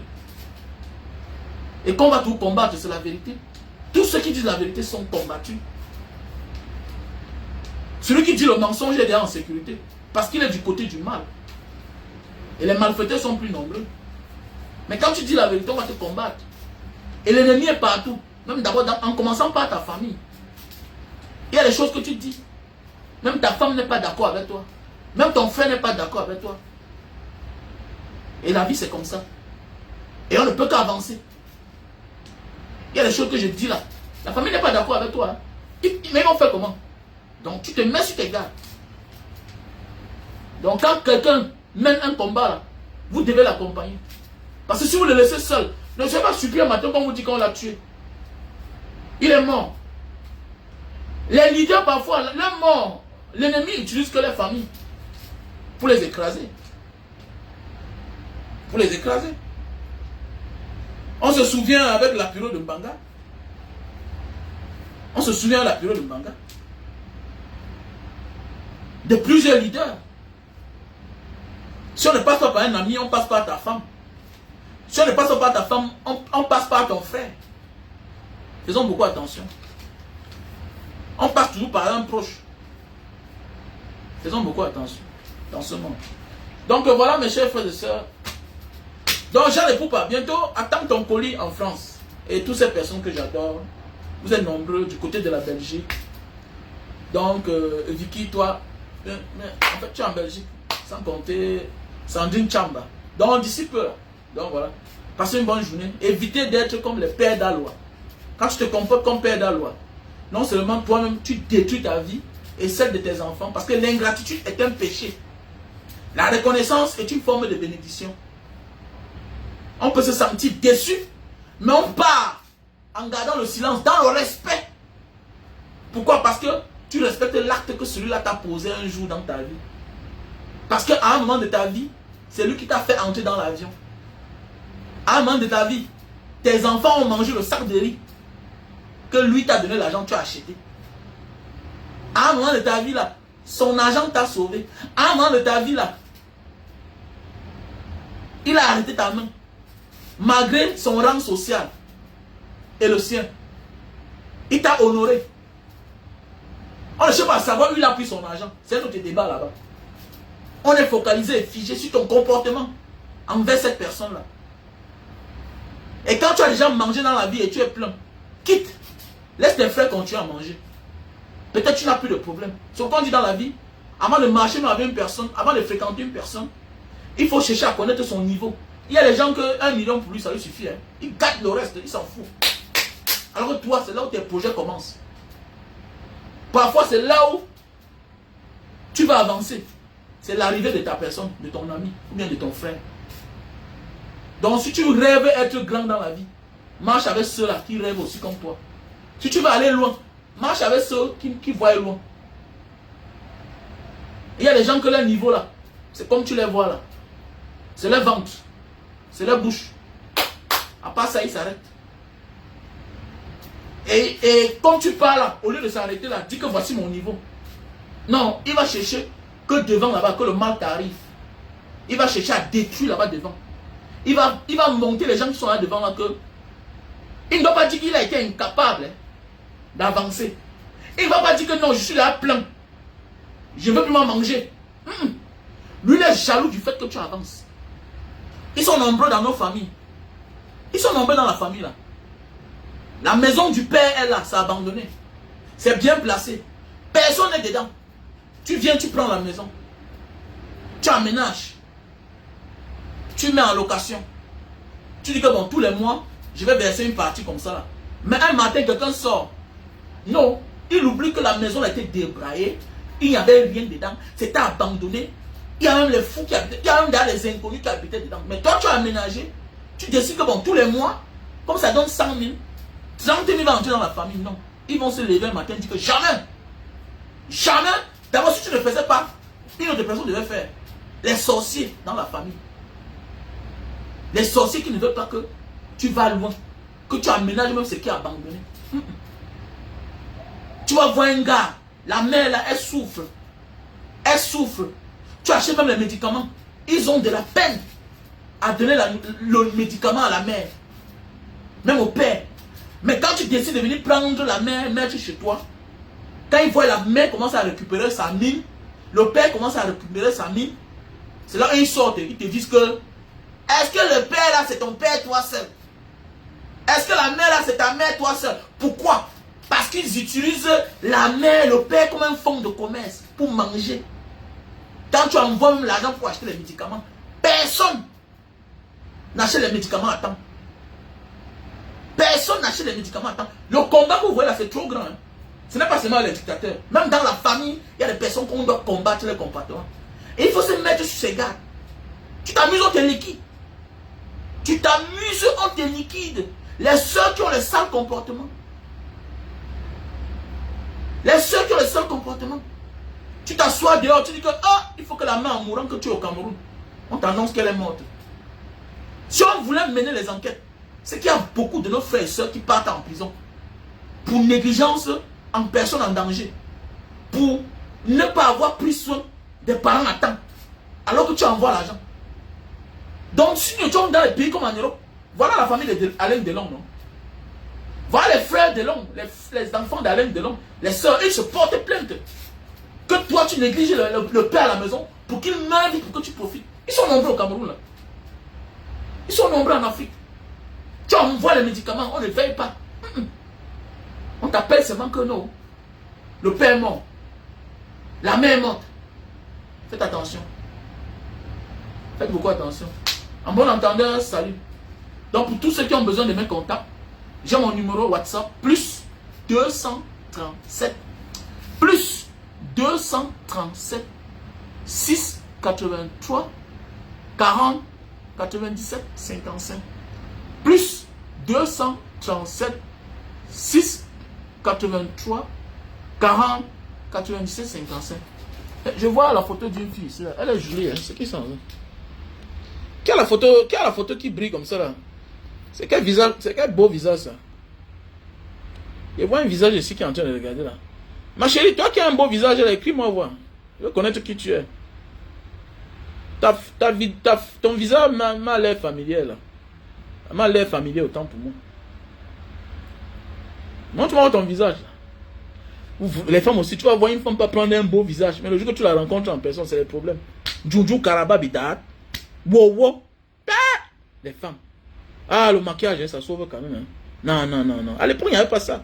et qu'on va tout combattre, c'est la vérité. Tous ceux qui disent la vérité sont combattus. Celui qui dit le mensonge est déjà en sécurité parce qu'il est du côté du mal. Et les malfaiteurs sont plus nombreux. Mais quand tu dis la vérité, on va te combattre. Et l'ennemi est partout. Même d'abord en commençant par ta famille. Il y a des choses que tu dis. Même ta femme n'est pas d'accord avec toi. Même ton frère n'est pas d'accord avec toi. Et la vie c'est comme ça. Et on ne peut qu'avancer. Il y a des choses que je dis là. La famille n'est pas d'accord avec toi. Hein. Mais ils vont faire comment? Donc tu te mets sur tes gardes. Donc quand quelqu'un mène un combat là, vous devez l'accompagner. Parce que si vous le laissez seul, ne soyez pas surpris un matin quand on vous dit qu'on l'a tué. Il est mort. Les leaders parfois, l'homme mort, l'ennemi utilise que les familles pour les écraser. Pour les écraser. On se souvient avec la période de Mbanga. On se souvient de la période de Mbanga. De plusieurs leaders. Si on ne passe pas par un ami, on passe par ta femme. Si on ne passe pas par ta femme, on passe par ton frère. Faisons beaucoup attention. On passe toujours par un proche. Faisons beaucoup attention dans ce monde. Donc voilà mes chers frères et sœurs. Donc Jean les Poupas, bientôt attends ton colis en France. Et toutes ces personnes que j'adore, vous êtes nombreux du côté de la Belgique. Donc Vicky, toi, mais en fait tu es en Belgique, sans compter Sandrine Chamba. Donc d'ici peu là. Donc voilà. Passez une bonne journée. Évitez d'être comme les pères d'Alois. Quand tu te comportes comme père d'Alois, non seulement toi-même tu détruis ta vie et celle de tes enfants, parce que l'ingratitude est un péché. La reconnaissance est une forme de bénédiction. On peut se sentir déçu, mais on part en gardant le silence, dans le respect. Pourquoi? Parce que tu respectes l'acte que celui-là t'a posé un jour dans ta vie. Parce qu'à un moment de ta vie, c'est lui qui t'a fait entrer dans l'avion. À un moment de ta vie, tes enfants ont mangé le sac de riz que lui t'a donné l'argent, tu as acheté. À un moment de ta vie là, son argent t'a sauvé. À un moment de ta vie là, il a arrêté ta main. Malgré son rang social et le sien, il t'a honoré. On ne sait pas savoir où il a pris son argent. C'est un autre débat là-bas. On est focalisé et figé sur ton comportement envers cette personne-là. Et quand tu as déjà mangé dans la vie et tu es plein, quitte. Laisse tes frères continuer à manger. Peut-être tu n'as plus de problème. Ce qu'on dit dans la vie, avant de marcher avec une personne, avant de fréquenter une personne, il faut chercher à connaître son niveau. Il y a des gens que 1 million pour lui, ça lui suffit. Hein. Il gâte le reste, il s'en fout. Alors que toi, c'est là où tes projets commencent. Parfois, c'est là où tu vas avancer. C'est l'arrivée de ta personne, de ton ami, ou bien de ton frère. Donc, si tu rêves être grand dans la vie, marche avec ceux-là qui rêvent aussi comme toi. Si tu veux aller loin, marche avec ceux qui voient loin. Il y a des gens que leur niveau là, c'est comme tu les vois là. C'est leur ventre, c'est leur bouche. À part ça, ils s'arrêtent. Et quand tu parles là, au lieu de s'arrêter là, dis que voici mon niveau. Non, il va chercher que devant là-bas, que le mal t'arrive. Il va chercher à détruire là-bas devant. Il va monter les gens qui sont là devant là que... Il ne doit pas dire qu'il a été incapable d'avancer. Il ne va pas dire que non, je suis là plein. Je ne veux plus m'en manger. Lui, il est jaloux du fait que tu avances. Ils sont nombreux dans nos familles. Ils sont nombreux dans la famille là. La maison du père est là, c'est abandonné. C'est bien placé. Personne n'est dedans. Tu viens, tu prends la maison. Tu aménages. Tu mets en location. Tu dis que bon, tous les mois, je vais verser une partie comme ça là. Mais un matin, quelqu'un sort. Non, il oublie que la maison a été débraillée. Il n'y avait rien dedans. C'était abandonné. Il y a même les fous qui habitaient. Il y a même les inconnus qui habitaient dedans. Mais toi, tu as aménagé. Tu décides que bon, tous les mois, comme ça donne 100 000, 30 000 vont entrer dans la famille. Non. Ils vont se lever un matin et dire que jamais. Jamais. D'abord, si tu ne le faisais pas, une autre personne devait faire. Les sorciers dans la famille. Les sorciers qui ne veulent pas que tu vas loin. Que tu aménages même ce qui est abandonné. Tu vas voir un gars. La mère là, elle souffre. Elle souffre. Tu achètes même les médicaments. Ils ont de la peine à donner le médicament à la mère. Même au père. Mais quand tu décides de venir prendre la mère, mettre chez toi, quand ils voient la mère commence à récupérer sa mine, le père commence à récupérer sa mine, c'est là qu'ils sortent et ils te disent que est-ce que le père là c'est ton père toi seul? Est-ce que la mère là c'est ta mère toi seul? Pourquoi? Parce qu'ils utilisent la mère, le père comme un fonds de commerce pour manger. Quand tu envoies même l'argent pour acheter les médicaments, personne n'achète les médicaments à temps. Personne n'achète les médicaments à temps. Le combat que vous voyez là, c'est trop grand. Hein. Ce n'est pas seulement les dictateurs. Même dans la famille, il y a des personnes qu'on doit combattre les comportements. Et il faut se mettre sur ses gardes. Tu t'amuses, on te liquide. Tu t'amuses, on te liquide. Les sœurs qui ont les sales comportements. Les sœurs qui ont les sales comportements. Tu t'assois dehors, tu dis que il faut que la main en mourant que tu es au Cameroun. On t'annonce qu'elle est morte. Si on voulait mener les enquêtes, c'est qu'il y a beaucoup de nos frères et sœurs qui partent en prison pour négligence en personne en danger. Pour ne pas avoir pris soin des parents à temps. Alors que tu envoies l'argent. Donc si nous sommes dans les pays comme en Europe, voilà la famille d'Alain Delon, non? Voilà les frères Delon, les enfants d'Alain Delon, les sœurs, ils se portent plainte. Que toi tu négliges le père à la maison pour qu'il meure vite, pour que tu profites. Ils sont nombreux au Cameroun là. Ils sont nombreux en Afrique. Tu envoies les médicaments, on ne veille pas. On t'appelle seulement que non. Le père est mort. La mère est morte. Faites attention. Faites beaucoup attention. En bon entendeur, salut. Donc pour tous ceux qui ont besoin de mes contacts, j'ai mon numéro WhatsApp, plus 237, plus 237, 683, 40, 97, 55, plus 237, 6, 83, 40, 97, 55. Je vois la photo d'une fille ici, là. Elle est jolie, hein? C'est qui ça? Qui a la photo qui brille comme ça là? C'est quel visage? C'est quel beau visage ça? Je vois un visage ici qui est en train de regarder là. Ma chérie, toi qui as un beau visage là, écris-moi voir. Je veux connaître qui tu es. Ton visage m'a l'air familier là. M'a l'air familier autant pour moi. Montre-moi ton visage là. Les femmes aussi, tu vas voir une femme pas prendre un beau visage, mais le jour que tu la rencontres en personne, c'est le problème. Djoudjou Karaba Bidat. Wow. Les femmes. Ah, le maquillage, ça sauve quand même. Hein. Non. À l'époque, il n'y avait pas ça.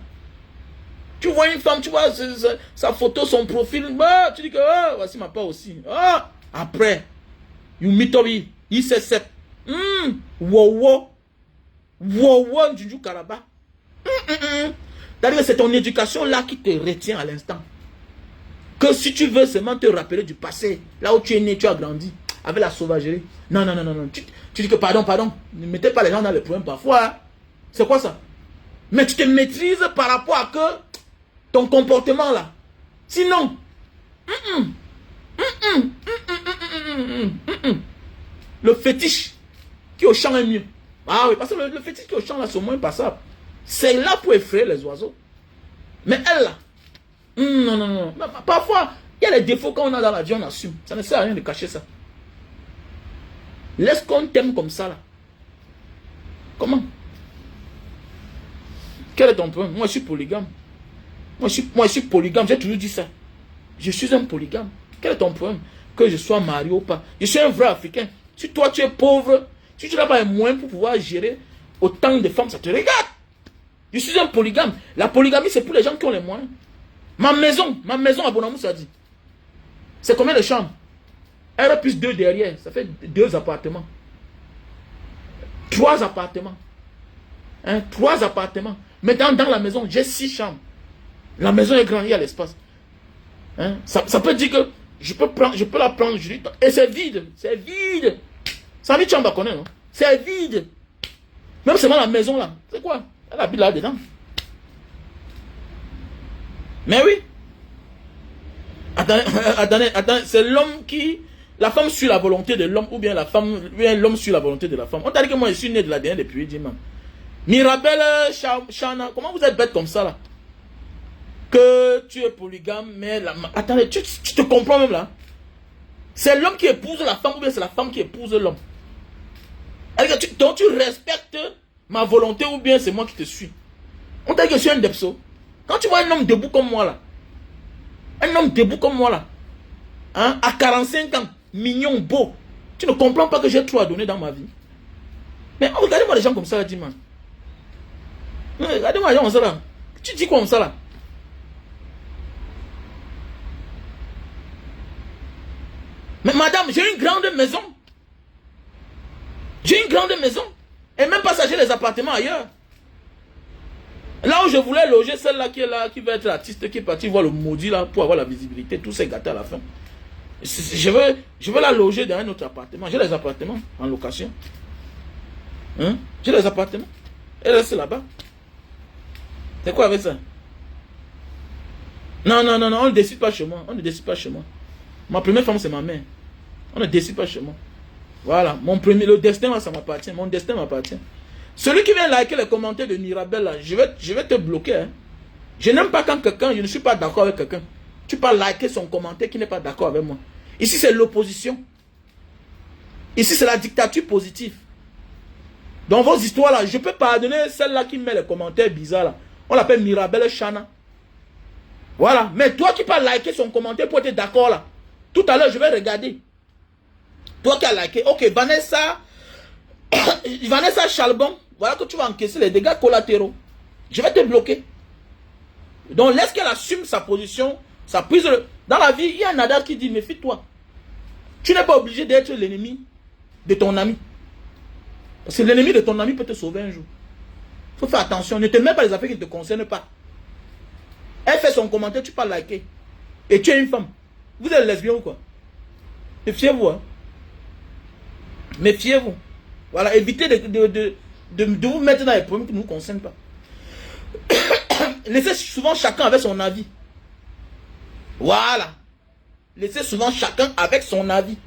Tu vois une femme, tu vois sa photo, son profil. Bah, tu dis que voici ma part aussi. Après, you meet up, il s'est set. Wow, Djoudjou Karaba. C'est-à-dire que c'est ton éducation là qui te retient à l'instant. Que si tu veux seulement te rappeler du passé, là où tu es né, tu as grandi, avec la sauvagerie. Non. Tu dis que pardon, ne mettez pas les gens dans les problèmes parfois. Hein. C'est quoi ça? Mais tu te maîtrises par rapport à que ton comportement là. Sinon, le fétiche qui au champ est mieux. Ah oui, parce que le fétiche qui au champ là, c'est au moins passable. C'est là pour effrayer les oiseaux. Mais elle là, non. Parfois, il y a les défauts qu'on a dans la vie, on assume. Ça ne sert à rien de cacher ça. Laisse qu'on t'aime comme ça là. Comment? Quel est ton problème? Moi je suis polygame. Moi je suis polygame, j'ai toujours dit ça. Je suis un polygame. Quel est ton problème? Que je sois marié ou pas. Je suis un vrai Africain. Si toi tu es pauvre, si tu n'as pas les moyens pour pouvoir gérer autant de femmes, ça te regarde. Je suis un polygame. La polygamie c'est pour les gens qui ont les moyens. Ma maison à Bonamou, ça dit. C'est combien de chambres? R plus 2 derrière, ça fait 2 appartements. 3 appartements. 3 appartements. Maintenant, dans la maison, j'ai 6 chambres. La maison est grande, il y a l'espace. Ça peut dire que je peux la prendre, et c'est vide. C'est vide. Ça veut dire chambre à connaître, non? C'est vide. Même seulement la maison là. C'est quoi? Elle habite là-dedans. Mais oui. Attendez, c'est l'homme qui... La femme suit la volonté de l'homme ou bien l'homme suit la volonté de la femme. On t'a dit que moi je suis né de la dernière depuis dimanche. Mirabelle, Chana, comment vous êtes bête comme ça là? Que tu es polygame, mais... Attendez, tu te comprends même là? C'est l'homme qui épouse la femme ou bien c'est la femme qui épouse l'homme? Donc tu respectes ma volonté ou bien c'est moi qui te suis? On t'a dit que je suis un depso. Quand tu vois un homme debout comme moi là, à 45 ans, mignon, beau, tu ne comprends pas que j'ai trop à donner dans ma vie. Mais regardez-moi les gens comme ça là, dis-moi. Regardez-moi les gens comme ça là. Tu dis quoi comme ça là? Mais madame, j'ai une grande maison. Et même pas ça, j'ai les appartements ailleurs. Là où je voulais loger celle-là, qui va être l'artiste, qui est partie voir le maudit là, pour avoir la visibilité, tout s'est gâté à la fin. Je veux la loger dans un autre appartement. J'ai des appartements en location. Hein? J'ai des appartements. Elle reste là-bas. C'est quoi avec ça? Non, non, non, non, on ne décide pas chez moi. On ne décide pas chez moi. Ma première femme, c'est ma mère. On ne décide pas chez moi. Voilà, le destin, ça m'appartient. Mon destin m'appartient. Celui qui vient liker les commentaires de Mirabel, là, je vais te bloquer. Hein. Je n'aime pas quand quelqu'un, je ne suis pas d'accord avec quelqu'un. Tu peux liker son commentaire qui n'est pas d'accord avec moi. Ici, c'est l'opposition. Ici, c'est la dictature positive. Dans vos histoires, là, je peux pardonner celle-là qui met les commentaires bizarres, là. On l'appelle Mirabel Chana. Voilà. Mais toi qui peux liker son commentaire pour être d'accord, là. Tout à l'heure, je vais regarder. Toi qui as liké. Ok, Vanessa Chalbon. Voilà que tu vas encaisser les dégâts collatéraux. Je vais te bloquer. Donc, laisse qu'elle assume sa position. Sa prise. Dans la vie, il y a un adage qui dit, méfie-toi. Tu n'es pas obligé d'être l'ennemi de ton ami. Parce que l'ennemi de ton ami peut te sauver un jour. Il faut faire attention. Ne te mets pas les affaires qui ne te concernent pas. Elle fait son commentaire, tu peux liker. Et tu es une femme. Vous êtes lesbien ou quoi? Méfiez-vous. Hein? Méfiez-vous. Voilà, évitez de vous mettre dans les problèmes qui ne nous concernent pas. Laissez souvent chacun avec son avis. Voilà. Laissez souvent chacun avec son avis.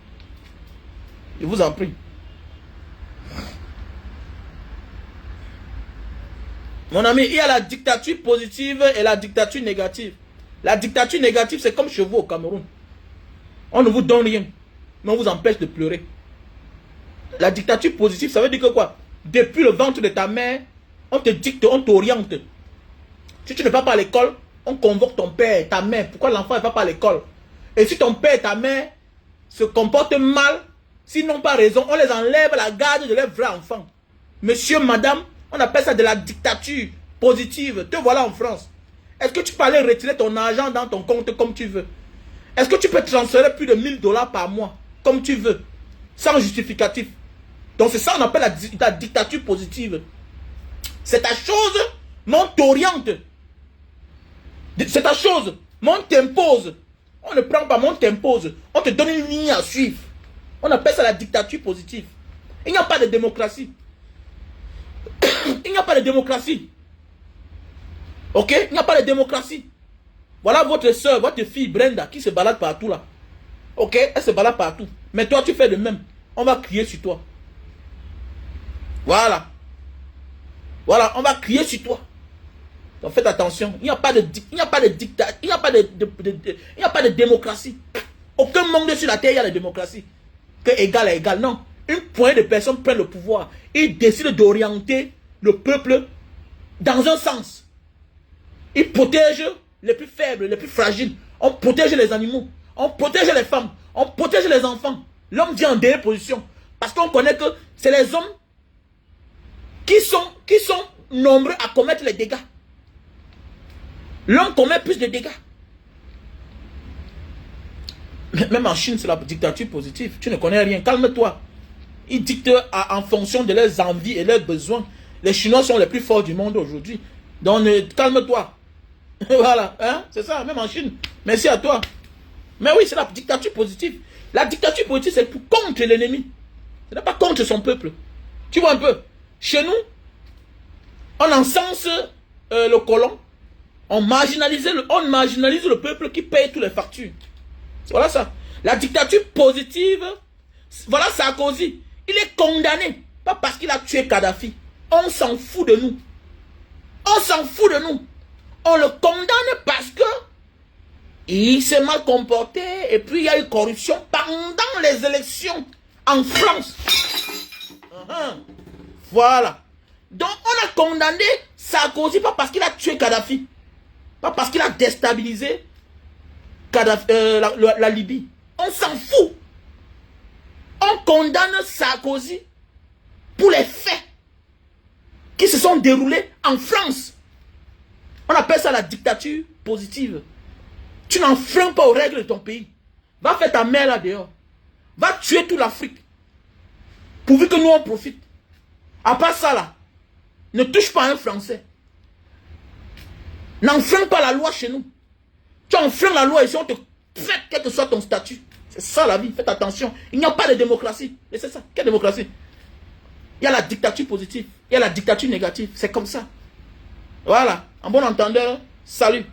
Je vous en prie. Mon ami, il y a la dictature positive et la dictature négative. La dictature négative, c'est comme chez vous au Cameroun. On ne vous donne rien, mais on vous empêche de pleurer. La dictature positive, ça veut dire que quoi? Depuis le ventre de ta mère, on te dicte, on t'oriente. Si tu ne vas pas à l'école, on convoque ton père, ta mère. Pourquoi l'enfant ne va pas à l'école? Et si ton père et ta mère se comportent mal, s'ils n'ont pas raison, on les enlève à la garde de leurs vrais enfants. Monsieur, madame, on appelle ça de la dictature positive. Te voilà en France. Est-ce que tu peux aller retirer ton argent dans ton compte comme tu veux? Est-ce que tu peux transférer plus de 1000 $ par mois comme tu veux? Sans justificatif. Donc c'est ça qu'on appelle la dictature positive. C'est ta chose, mais on t'oriente. C'est ta chose, mais on t'impose. On ne prend pas, mais on t'impose. On te donne une ligne à suivre. On appelle ça la dictature positive. Il n'y a pas de démocratie. Il n'y a pas de démocratie. Ok? Il n'y a pas de démocratie. Voilà votre soeur, votre fille Brenda qui se balade partout là. Ok? Elle se balade partout. Mais toi, tu fais de même. On va crier sur toi. Voilà. Voilà, on va crier sur toi. Donc faites attention. Il n'y a pas de dictature. Il n'y a pas de démocratie. Aucun monde sur la terre, il y a la démocratie. Que égal à égal. Non. Une poignée de personnes prennent le pouvoir. Ils décident d'orienter le peuple dans un sens. Ils protègent les plus faibles, les plus fragiles. On protège les animaux. On protège les femmes. On protège les enfants. L'homme vient en dernière position. Parce qu'on connaît que c'est les hommes qui sont nombreux à commettre les dégâts. L'homme commet plus de dégâts. Même en Chine, c'est la dictature positive. Tu ne connais rien. Calme-toi. Ils dictent en fonction de leurs envies et leurs besoins. Les Chinois sont les plus forts du monde aujourd'hui. Donc, calme-toi. Voilà. Hein? C'est ça, même en Chine. Merci à toi. Mais oui, c'est la dictature positive. La dictature positive, c'est contre l'ennemi. Ce n'est pas contre son peuple. Tu vois un peu. Chez nous, on encense le colon. On marginalise le peuple qui paye toutes les factures. Voilà ça. La dictature positive, voilà Sarkozy. Il est condamné. Pas parce qu'il a tué Kadhafi. On s'en fout de nous. On s'en fout de nous. On le condamne parce que il s'est mal comporté et puis il y a eu corruption pendant les élections en France. Voilà. Donc on a condamné Sarkozy pas parce qu'il a tué Kadhafi. Pas parce qu'il a déstabilisé la Libye. On s'en fout. On condamne Sarkozy pour les faits qui se sont déroulés en France. On appelle ça la dictature positive. Tu n'enfreins pas aux règles de ton pays. Va faire ta mère là dehors. Va tuer toute l'Afrique. Pourvu que nous on profite. À part ça là, ne touche pas à un Français. N'enfreins pas la loi chez nous. Tu enfreins la loi et si on te traite, quel que soit ton statut. C'est ça la vie, faites attention. Il n'y a pas de démocratie. Et c'est ça, quelle démocratie? Il y a la dictature positive, il y a la dictature négative. C'est comme ça. Voilà, en bon entendeur, salut.